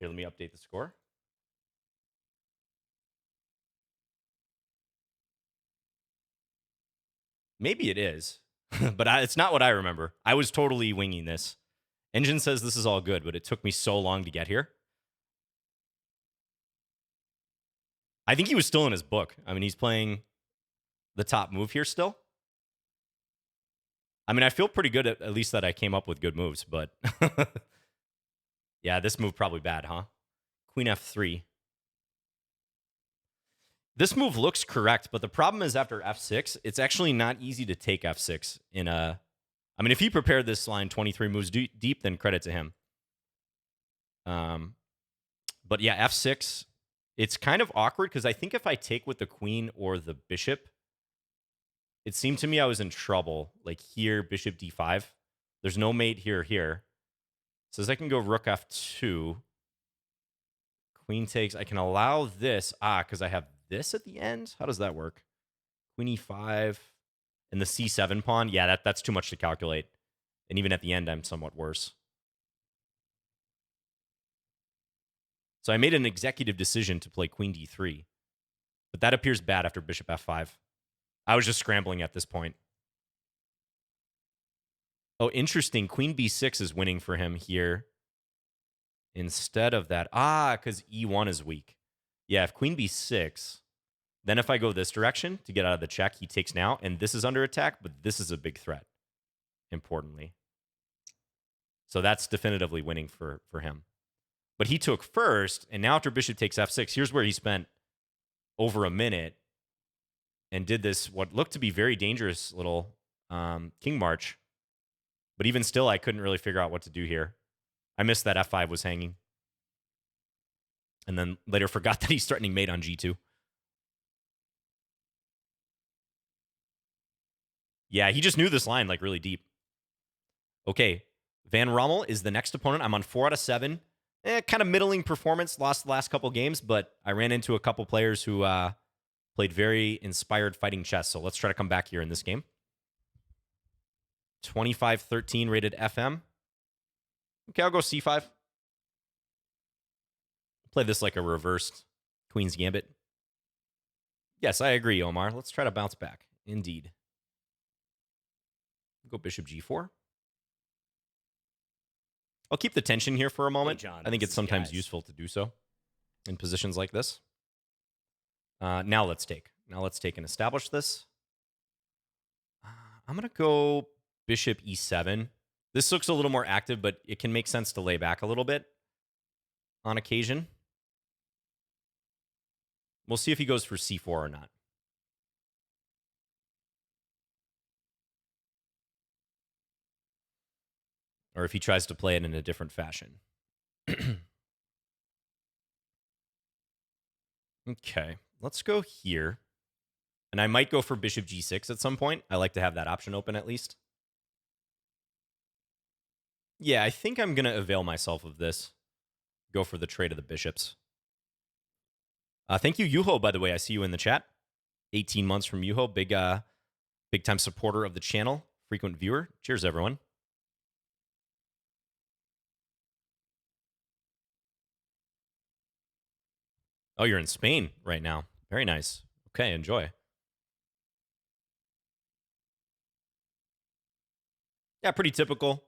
Here, let me update the score. Maybe it is, but it's not what I remember. I was totally winging this. Engine says this is all good, but it took me so long to get here. I think he was still in his book. I mean, he's playing the top move here still. I mean, I feel pretty good at least that I came up with good moves, but yeah, this move probably bad, huh? Queen f3. This move looks correct, but the problem is after f6, it's actually not easy to take f6 in a... I mean, if he prepared this line 23 moves deep, then credit to him. But yeah, f6, it's kind of awkward because I think if I take with the queen or the bishop, it seemed to me I was in trouble. Like here, bishop d5. There's no mate here or here. Says I can go rook f2. Queen takes. I can allow this. Because I have this at the end? How does that work? Queen e5 and the c7 pawn. Yeah, that's too much to calculate. And even at the end, I'm somewhat worse. So I made an executive decision to play queen d3. But that appears bad after bishop f5. I was just scrambling at this point. Oh, interesting. Queen b6 is winning for him here. Instead of that. Because e1 is weak. Yeah, if queen b6, then if I go this direction to get out of the check, he takes now, and this is under attack, but this is a big threat, importantly. So that's definitively winning for him. But he took first, and now after bishop takes f6, here's where he spent over a minute and did this, what looked to be very dangerous little king march. But even still, I couldn't really figure out what to do here. I missed that f5 was hanging. And then later forgot that he's threatening mate on g2. Yeah, he just knew this line like really deep. Okay, Van Rommel is the next opponent. I'm on 4 out of 7. Kind of middling performance. Lost the last couple games, but I ran into a couple players who played very inspired fighting chess. So let's try to come back here in this game. 25-13 rated FM. Okay, I'll go c5. Play this like a reversed Queen's Gambit. Yes, I agree, Omar. Let's try to bounce back. Indeed. Go bishop g4. I'll keep the tension here for a moment. Hey, John, I think it's sometimes useful to do so in positions like this. Now let's take. Now let's take and establish this. I'm going to go bishop e7. This looks a little more active, but it can make sense to lay back a little bit on occasion. We'll see if he goes for c4 or not. Or if he tries to play it in a different fashion. Okay, let's go here. And I might go for bishop g6 at some point. I like to have that option open at least. Yeah, I think I'm going to avail myself of this. Go for the trade of the bishops. Thank you, Yuho, by the way. I see you in the chat. 18 months from Yuho. Big time supporter of the channel. Frequent viewer. Cheers, everyone. Oh, you're in Spain right now. Very nice. Okay, enjoy. Yeah, pretty typical.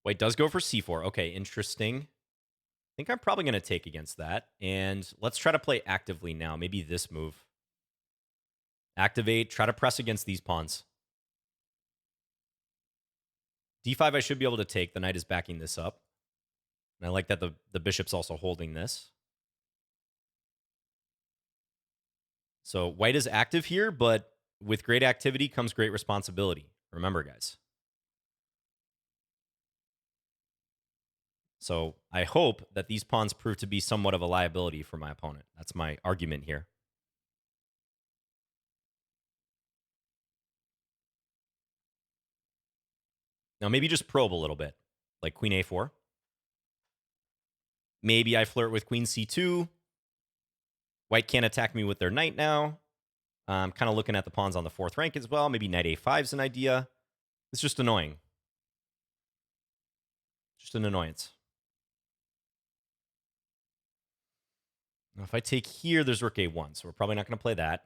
White does go for c4. Okay, interesting. I think I'm probably going to take against that. And let's try to play actively now. Maybe this move. Activate. Try to press against these pawns. d5 I should be able to take. The knight is backing this up. And I like that the bishop's also holding this. So white is active here, but with great activity comes great responsibility. Remember, guys. So I hope that these pawns prove to be somewhat of a liability for my opponent. That's my argument here. Now maybe just probe a little bit, like queen a4. Maybe I flirt with queen c2. White can't attack me with their knight now. I'm kind of looking at the pawns on the 4th rank as well. Maybe knight a5 is an idea. It's just annoying. Just an annoyance. Now, if I take here, there's rook a1, so we're probably not going to play that.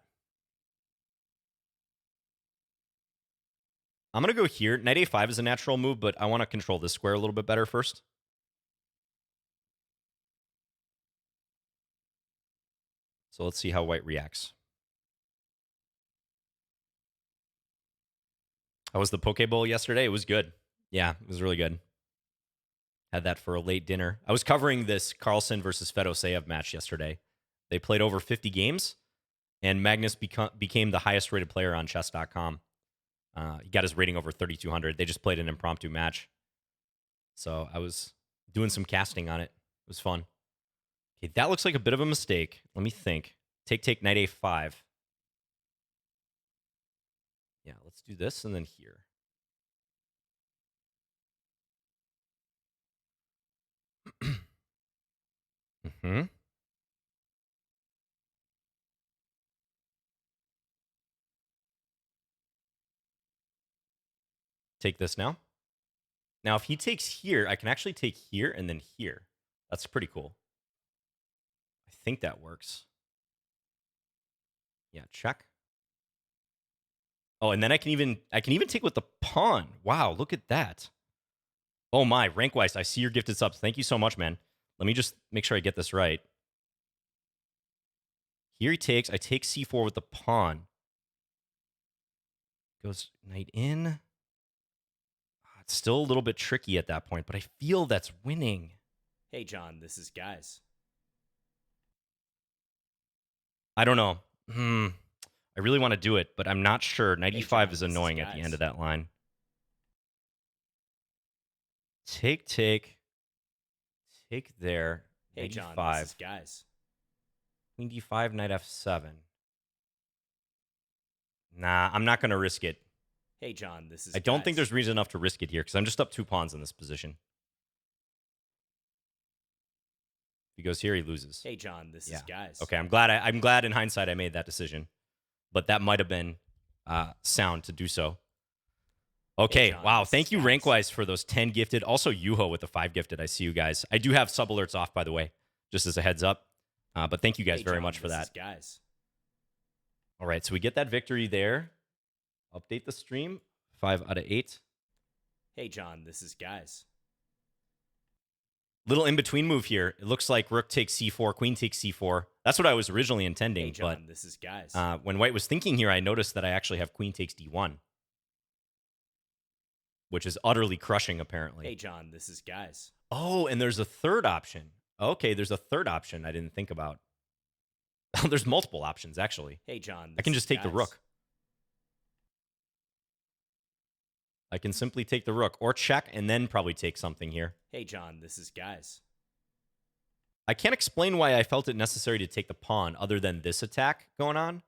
I'm going to go here. Knight a5 is a natural move, but I want to control this square a little bit better first. So let's see how white reacts. How was the Poke Bowl yesterday? It was good. Yeah, it was really good. Had that for a late dinner. I was covering this Carlsen versus Fedoseev match yesterday. They played over 50 games, and Magnus became the highest rated player on chess.com. He got his rating over 3,200. They just played an impromptu match. So I was doing some casting on it. It was fun. Okay, that looks like a bit of a mistake. Let me think. Take, knight a5. Yeah, let's do this and then here. Mm-hmm. Take this now. Now, if he takes here, I can actually take here and then here. That's pretty cool. I think that works. Yeah, check. Oh, and then I can even take with the pawn. Wow, look at that. Oh my, rank-wise, I see your gifted subs. Thank you so much, man. Let me just make sure I get this right. Here he takes. I take c4 with the pawn. Goes knight in. It's still a little bit tricky at that point, but I feel that's winning. Hey, John, this is Guys. I don't know. I really want to do it, but I'm not sure. Knight e5 John, is this is annoying at the Guys. end of that line. Take. Take there. Hey, Knight John, e5. this is Guys. Queen d5, knight f7. Nah, I'm not going to risk it. Hey, John, this is I don't Guys. think there's reason enough to risk it here because I'm just up 2 pawns in this position. If he goes here, he loses. Hey, John, this is Guys. Okay, I'm glad in hindsight I made that decision, but that might have been sound to do so. Okay, Hey, John, wow. this Thank is you, Guys. rank-wise, for those 10 gifted. Also, Yuho with the 5 gifted. I see you guys. I do have sub alerts off, by the way, just as a heads up. But thank you guys Hey, very John, much for this that. is Guys. All right, so we get that victory there. Update the stream. 5 out of 8. Hey, John, this is Guys. Little in-between move here. It looks like rook takes c4, queen takes c4. That's what I was originally intending. Hey, John, this is Guys. But when white was thinking here, I noticed that I actually have queen takes d1, which is utterly crushing, apparently. Hey, John, this is Guys. Oh, and there's a third option. Okay, there's a third option I didn't think about. There's multiple options, actually. Hey, John, I can this just is take the Guys. rook. I can simply take the rook or check and then probably take something here. Hey, John, this is Guys. I can't explain why I felt it necessary to take the pawn other than this attack going on.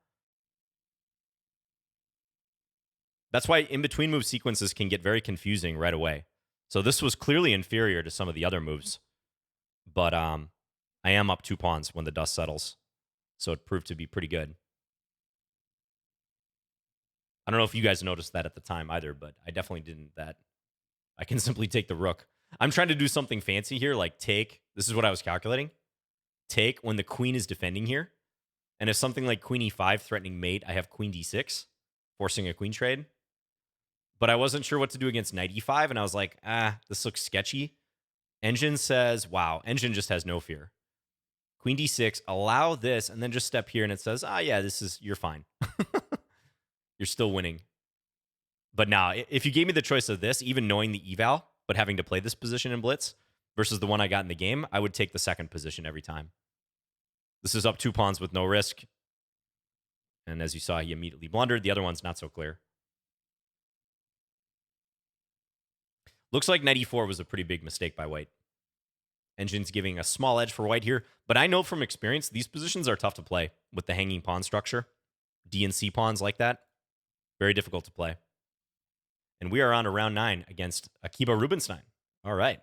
That's why in-between move sequences can get very confusing right away. So this was clearly inferior to some of the other moves. But I am up 2 pawns when the dust settles. So it proved to be pretty good. I don't know if you guys noticed that at the time either, but I definitely didn't. That I can simply take the rook. I'm trying to do something fancy here, like take. This is what I was calculating. take when the queen is defending here. And if something like queen e5 threatening mate, I have queen d6, forcing a queen trade. But I wasn't sure what to do against knight e5, and I was like, this looks sketchy. Engine says, wow, Engine just has no fear. Queen d6, allow this, and then just step here, and it says, yeah, you're fine. You're still winning. But now, if you gave me the choice of this, even knowing the eval, but having to play this position in blitz versus the one I got in the game, I would take the second position every time. This is up 2 pawns with no risk. And as you saw, he immediately blundered. The other one's not so clear. Looks like knight e4 was a pretty big mistake by white. Engine's giving a small edge for white here. But I know from experience, these positions are tough to play with the hanging pawn structure. D and C pawns like that. Very difficult to play. And we are on to round 9 against Akiba Rubinstein. All right.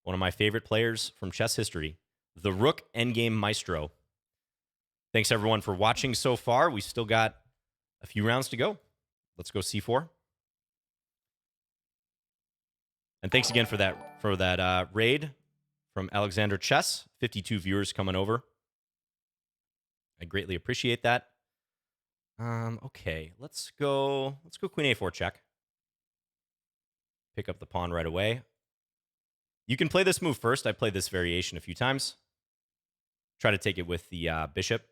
One of my favorite players from chess history. The Rook Endgame Maestro. Thanks, everyone, for watching so far. We still got a few rounds to go. Let's go c4. And thanks again for that raid from Aleksander Chess. 52 viewers coming over. I greatly appreciate that. Okay, let's go queen a4 check. Pick up the pawn right away. You can play this move first. I played this variation a few times. Try to take it with the bishop.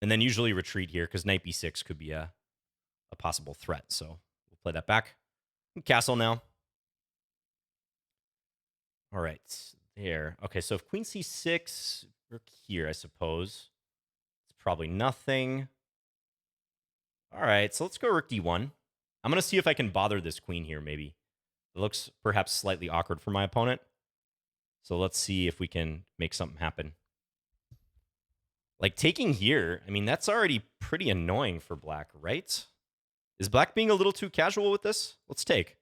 And then usually retreat here because knight b6 could be a possible threat. So we'll play that back. Castle now. All right, there. Okay, so if queen c6, rook here, I suppose. It's probably nothing. All right, so let's go rook d1. I'm going to see if I can bother this queen here, maybe. It looks perhaps slightly awkward for my opponent. So let's see if we can make something happen. Like, taking here, I mean, that's already pretty annoying for black, right? Is black being a little too casual with this? Let's take.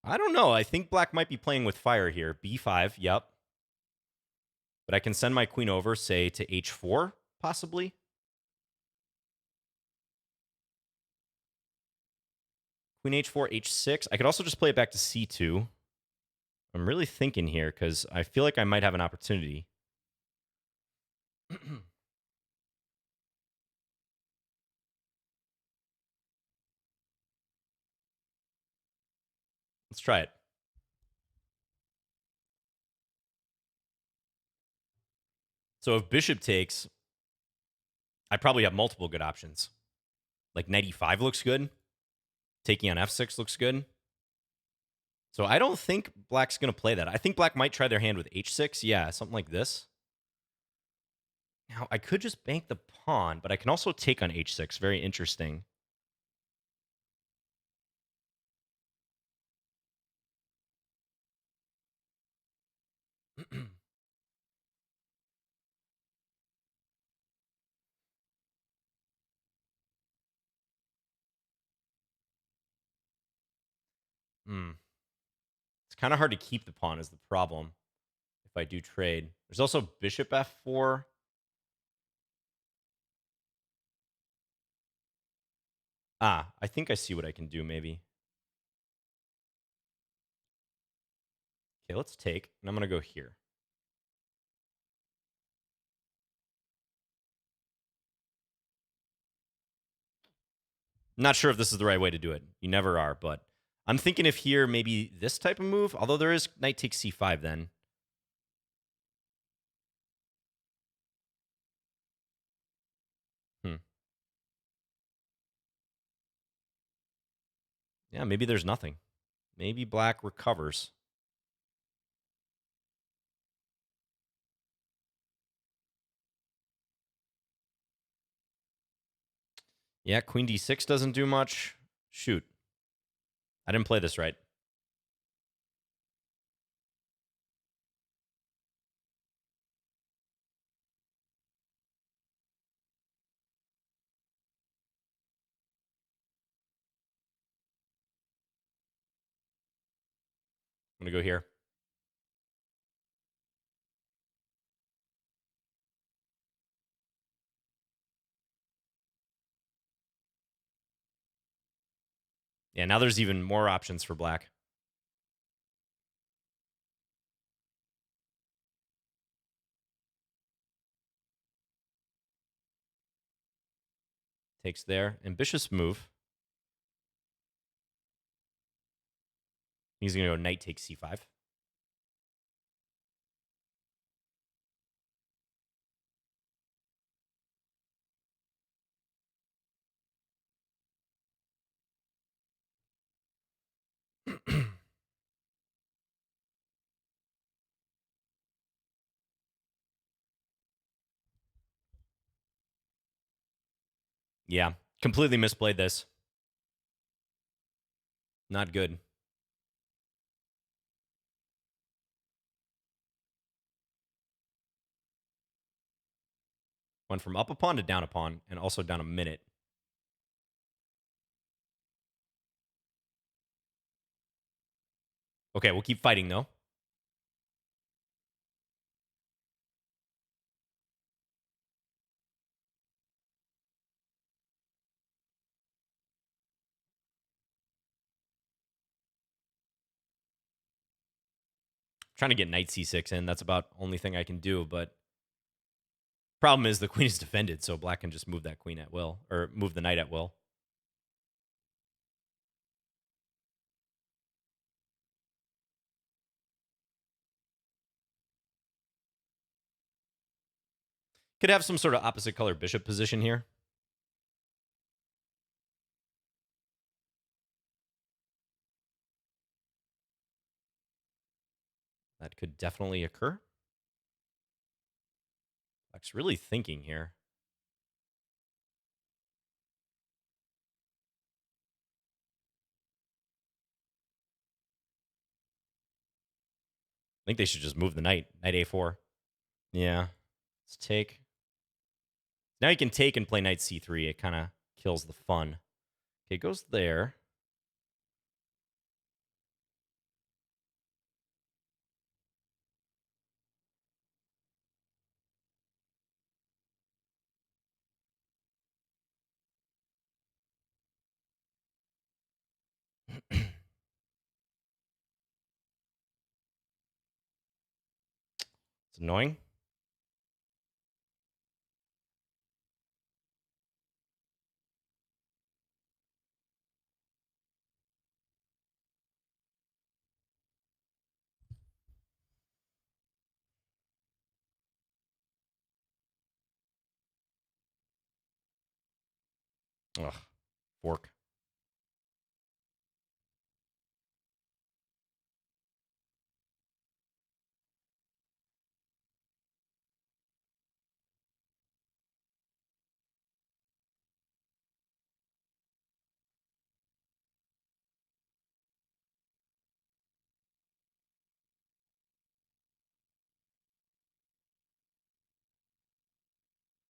I don't know. I think black might be playing with fire here. b5, yep. But I can send my queen over, say, to h4, possibly. Queen h4, h6. I could also just play it back to c2. I'm really thinking here because I feel like I might have an opportunity. Let's try it. So if bishop takes, I probably have multiple good options. Like knight e5 looks good. Taking on f6 looks good. So I don't think black's going to play that. I think black might try their hand with h6. Yeah, something like this. Now, I could just bank the pawn, but I can also take on h6. Very interesting. It's kind of hard to keep the pawn is the problem if I do trade. There's also bishop f4. I think I see what I can do, maybe. Okay, let's take, and I'm going to go here. Not sure if this is the right way to do it. You never are, but I'm thinking if here, maybe this type of move, although there is knight takes c5 then. Yeah, maybe there's nothing. Maybe black recovers. Yeah, queen d6 doesn't do much. Shoot. I didn't play this right. I'm going to go here. Yeah, now there's even more options for black. Takes there. Ambitious move. He's going to go knight takes c5. Yeah, completely misplayed this. Not good. Went from up a pawn to down a pawn, and also down a minute. Okay, we'll keep fighting, though. Trying to get knight c6 in. That's about only thing I can do, but problem is the queen is defended, so black can just move that queen at will, or move the knight at will. Could have some sort of opposite color bishop position here. That could definitely occur. Black's really thinking here. I think they should just move the knight. Knight a4. Yeah. Let's take. Now you can take and play knight c3. It kind of kills the fun. Okay, goes there. It's annoying. Ugh. Fork.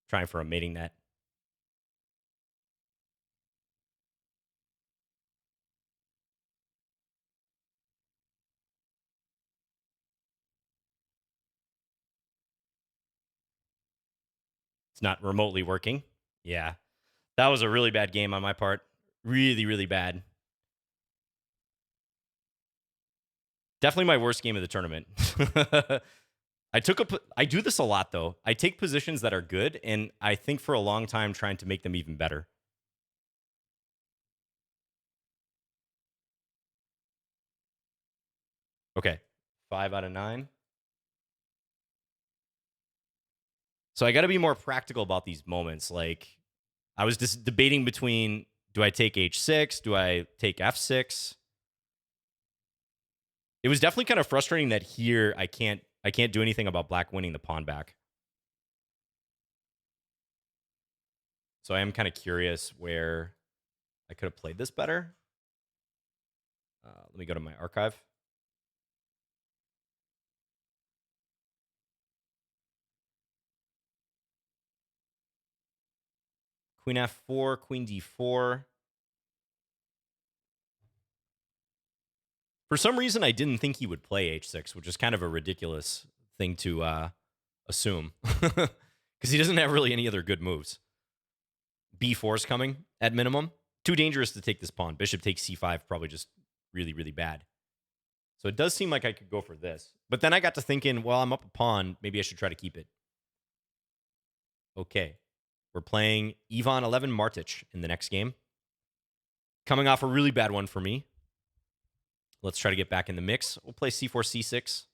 Trying for a mating net. It's not remotely working. Yeah. That was a really bad game on my part. Really, really bad. Definitely my worst game of the tournament. I do this a lot though. I take positions that are good and I think for a long time trying to make them even better. Okay. 5 out of 9. So I got to be more practical about these moments. Like I was just debating between, do I take h6? Do I take f6? It was definitely kind of frustrating that here I can't do anything about black winning the pawn back. So I am kind of curious where I could have played this better. Let me go to my archive. Queen f4, queen d4. For some reason, I didn't think he would play h6, which is kind of a ridiculous thing to assume. Because he doesn't have really any other good moves. b4 is coming at minimum. Too dangerous to take this pawn. Bishop takes c5, probably just really, really bad. So it does seem like I could go for this. But then I got to thinking, well, I'm up a pawn. Maybe I should try to keep it. Okay. We're playing Ivan 11 Martic in the next game. Coming off a really bad one for me. Let's try to get back in the mix. We'll play c4, c6.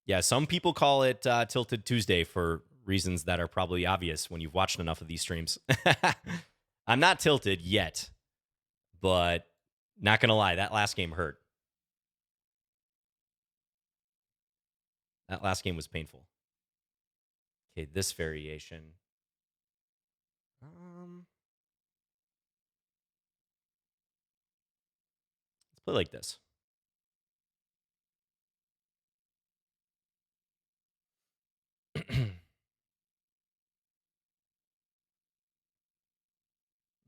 Yeah, some people call it Tilted Tuesday for reasons that are probably obvious when you've watched enough of these streams. I'm not tilted yet, but not going to lie, that last game hurt. That last game was painful. Okay, this variation. Let's play like this.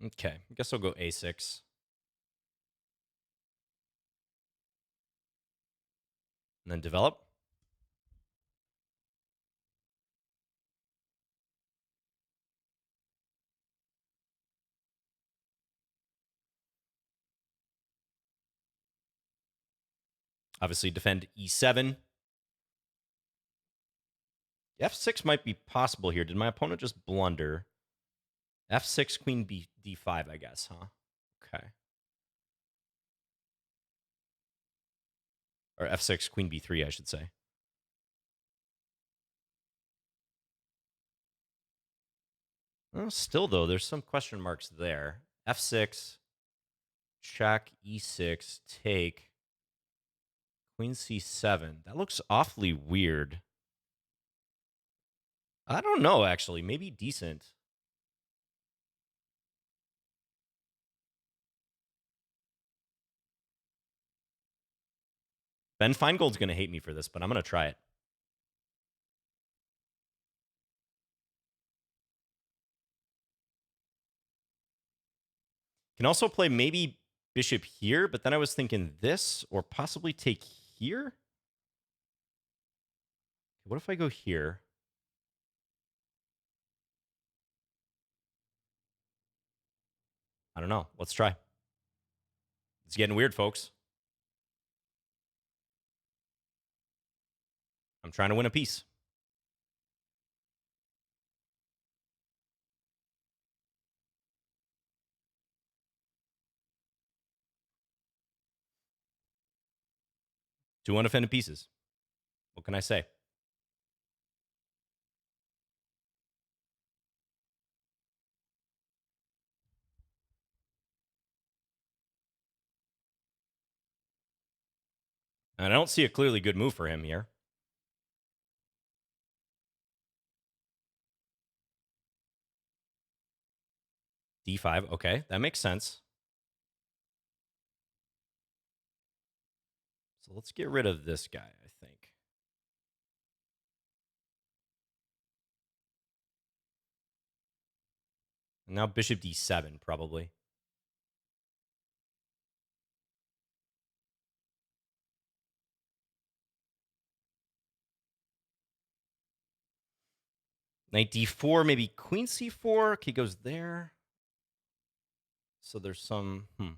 Okay, I guess I'll go a6. And then develop. Obviously defend e7. F6 might be possible here. Did my opponent just blunder? F6, queen d5, I guess, huh? Okay. Or F6, queen b3, I should say. Well, still, though, there's some question marks there. F6, check, e6, take, queen c7. That looks awfully weird. I don't know, actually. Maybe decent. Ben Feingold's going to hate me for this, but I'm going to try it. Can also play maybe bishop here, but then I was thinking this, or possibly take here? What if I go here? I don't know. Let's try. It's getting weird, folks. I'm trying to win a piece. Two undefended pieces. What can I say? And I don't see a clearly good move for him here. D5. Okay, that makes sense. So let's get rid of this guy, I think. And now bishop d7, probably. Knight d4, maybe queen c4. Okay, goes there. So there's some... I'm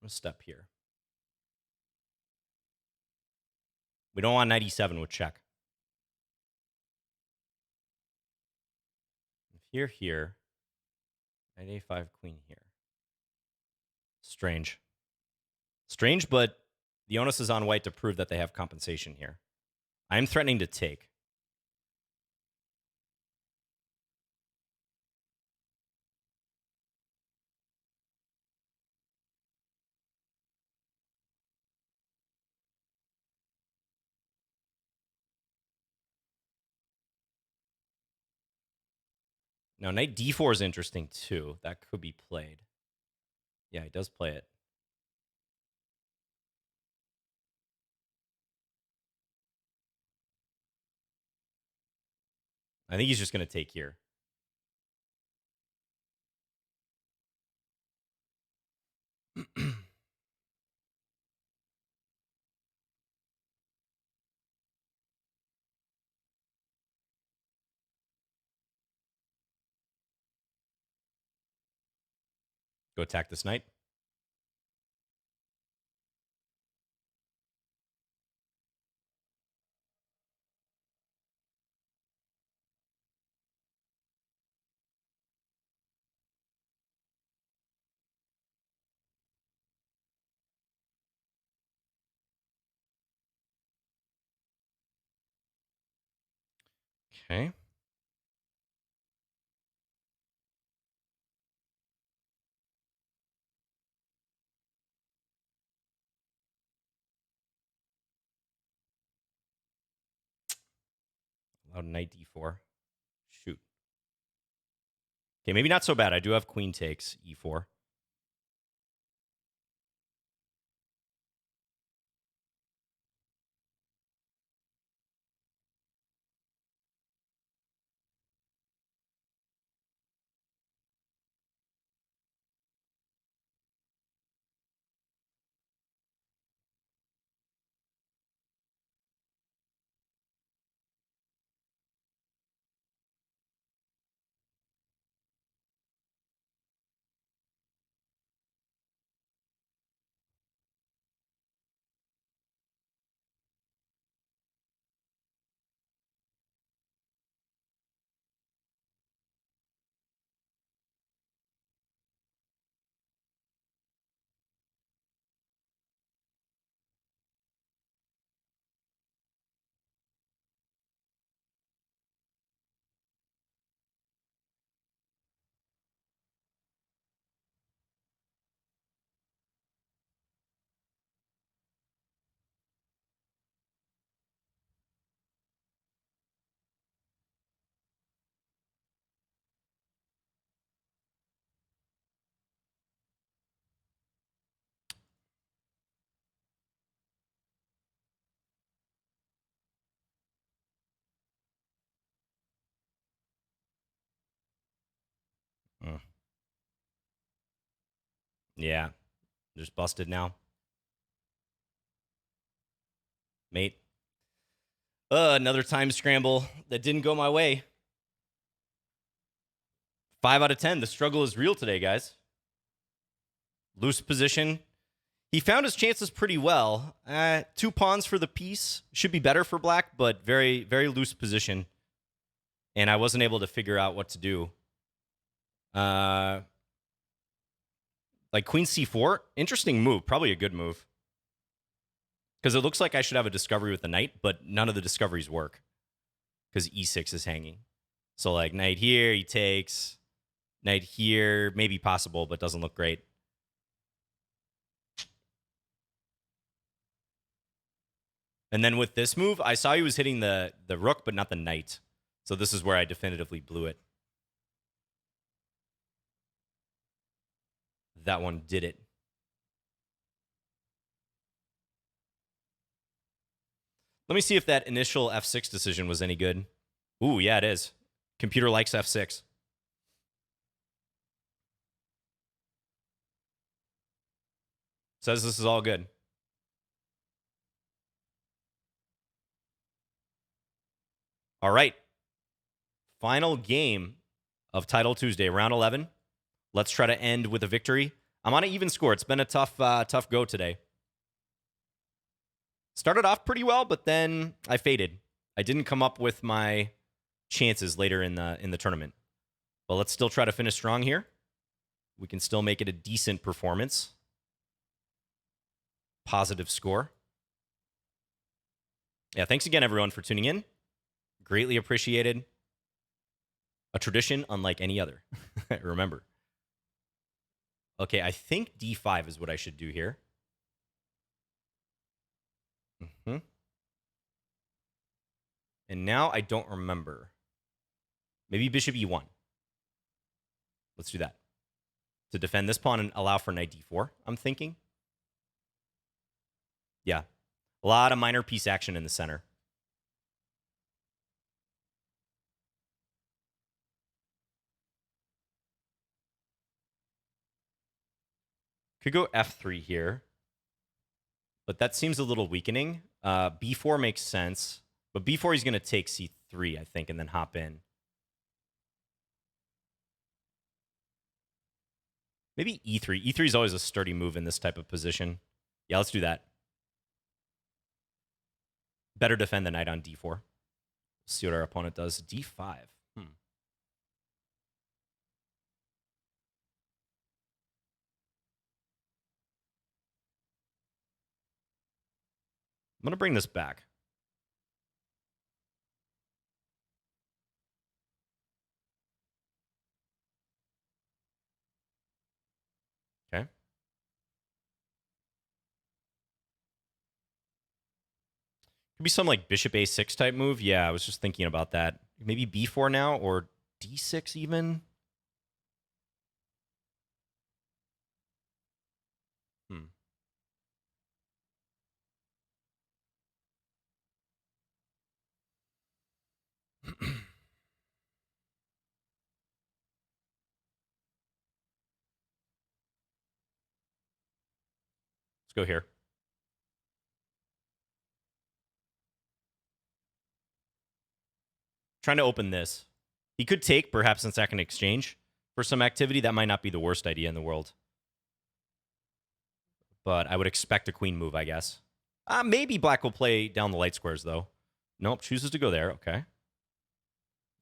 going to step here. We don't want knight e7 with check. Here. Knight a5, queen here. Strange. Strange, but the onus is on white to prove that they have compensation here. I am threatening to take. Now, knight d4 is interesting, too. That could be played. Yeah, he does play it. I think he's just going to take here. Go attack this knight. Okay. Allowed knight d4. Shoot. Okay, maybe not so bad. I do have queen takes e4. Mm. Yeah. Just busted now. Mate. Another time scramble that didn't go my way. 5 out of 10. The struggle is real today, guys. Loose position. He found his chances pretty well. 2 pawns for the piece. Should be better for black, but very, very loose position. And I wasn't able to figure out what to do. Like queen c4. Interesting move. Probably a good move. Because it looks like I should have a discovery with the knight, but none of the discoveries work. Because e6 is hanging. So like knight here, he takes. Knight here, maybe possible, but doesn't look great. And then with this move, I saw he was hitting the rook, but not the knight. So this is where I definitively blew it. That one did it. Let me see if that initial f6 decision was any good. Ooh, yeah, it is. Computer likes f6. Says this is all good. All right. Final game of Title Tuesday, round 11. Let's try to end with a victory. I'm on an even score. It's been a tough go today. Started off pretty well, but then I faded. I didn't come up with my chances later in the tournament. But let's still try to finish strong here. We can still make it a decent performance. Positive score. Yeah, thanks again, everyone, for tuning in. Greatly appreciated. A tradition unlike any other. Remember. Okay, I think d5 is what I should do here. And now I don't remember. Maybe bishop e1. Let's do that. To defend this pawn and allow for knight d4, I'm thinking. Yeah. A lot of minor piece action in the center. Could go f3 here, but that seems a little weakening. B4 makes sense, but b4 he's going to take c3, I think, and then hop in. Maybe e3. E3 is always a sturdy move in this type of position. Yeah, let's do that. Better defend the knight on d4. See what our opponent does. d5. I'm going to bring this back. Okay. Could be some like bishop a6 type move. Yeah, I was just thinking about that. Maybe b4 now or d6 even. Let's go here. Trying to open this. He could take perhaps in second exchange for some activity. That might not be the worst idea in the world. But I would expect a queen move, I guess. Maybe black will play down the light squares, though. Nope, chooses to go there. Okay.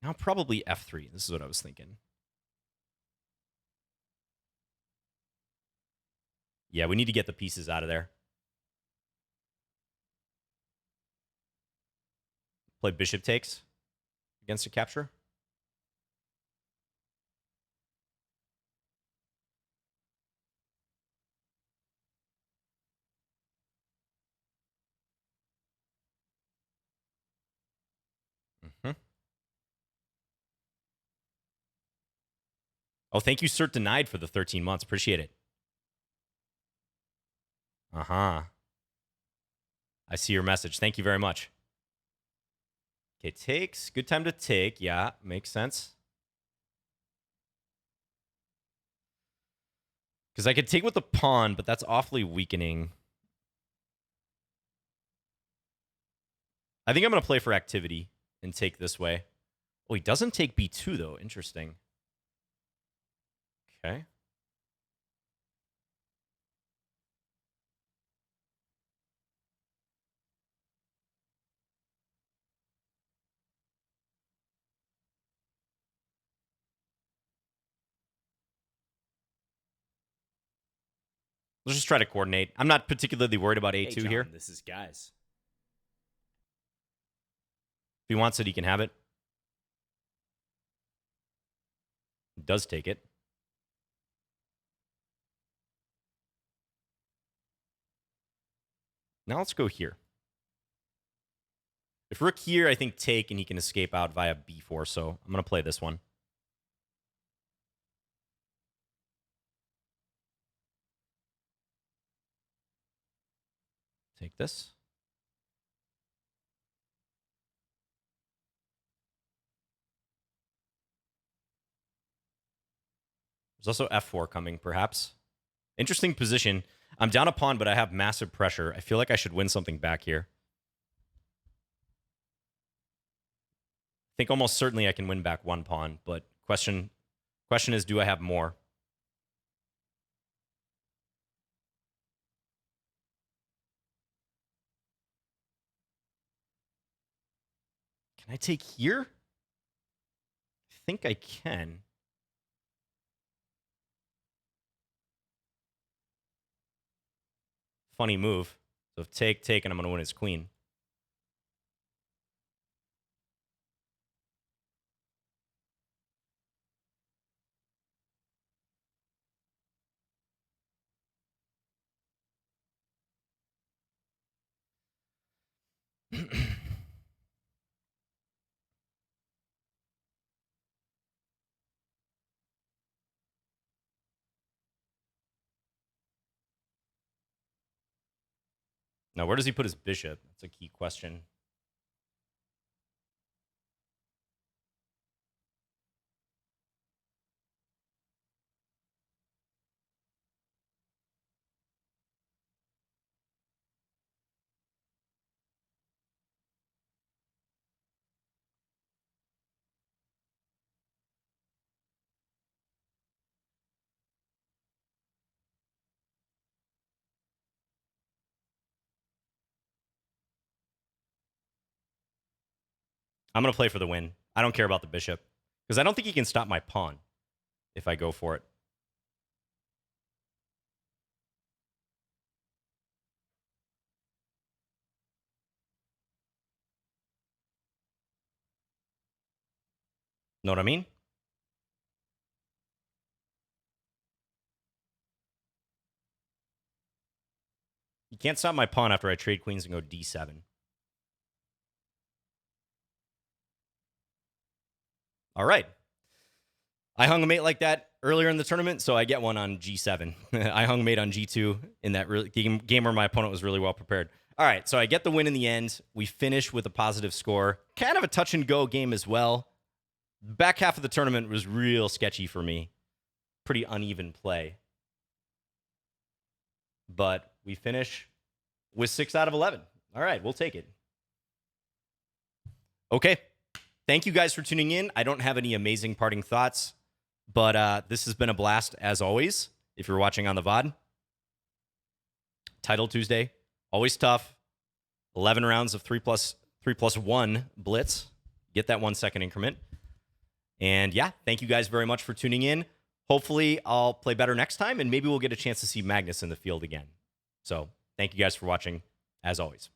Now probably f3. This is what I was thinking. Yeah, we need to get the pieces out of there. Play bishop takes against a capture. Oh, thank you, Cert Denied, for the 13 months. Appreciate it. Uh-huh. I see your message. Thank you very much. Okay, takes. Good time to take. Yeah, makes sense. Because I could take with the pawn, but that's awfully weakening. I think I'm going to play for activity and take this way. Oh, he doesn't take b2, though. Interesting. Okay. Let's just try to coordinate. I'm not particularly worried about a2 hey, John, here. This is Guys. If he wants it, he can have it. He does take it. Now let's go here. If rook here, I think take, and he can escape out via b4, so I'm going to play this one. Take this. There's also f4 coming, perhaps. Interesting position. I'm down a pawn, but I have massive pressure. I feel like I should win something back here. I think almost certainly I can win back one pawn, but question is, do I have more? Can I take here? I think I can. Funny move. So if take, and I'm going to win his queen. Now, where does he put his bishop? That's a key question. I'm going to play for the win. I don't care about the bishop because I don't think he can stop my pawn if I go for it. Know what I mean? You can't stop my pawn after I trade queens and go d7. All right. I hung a mate like that earlier in the tournament, so I get one on g7. I hung mate on g2 in that game where my opponent was really well prepared. All right, so I get the win in the end. We finish with a positive score. Kind of a touch-and-go game as well. Back half of the tournament was real sketchy for me. Pretty uneven play. But we finish with 6 out of 11. All right, we'll take it. Okay. Thank you guys for tuning in. I don't have any amazing parting thoughts, but this has been a blast as always. If you're watching on the VOD, Title Tuesday, always tough. 11 rounds of 3+1 blitz. Get that 1 second increment. And yeah, thank you guys very much for tuning in. Hopefully I'll play better next time, and maybe we'll get a chance to see Magnus in the field again. So thank you guys for watching, as always.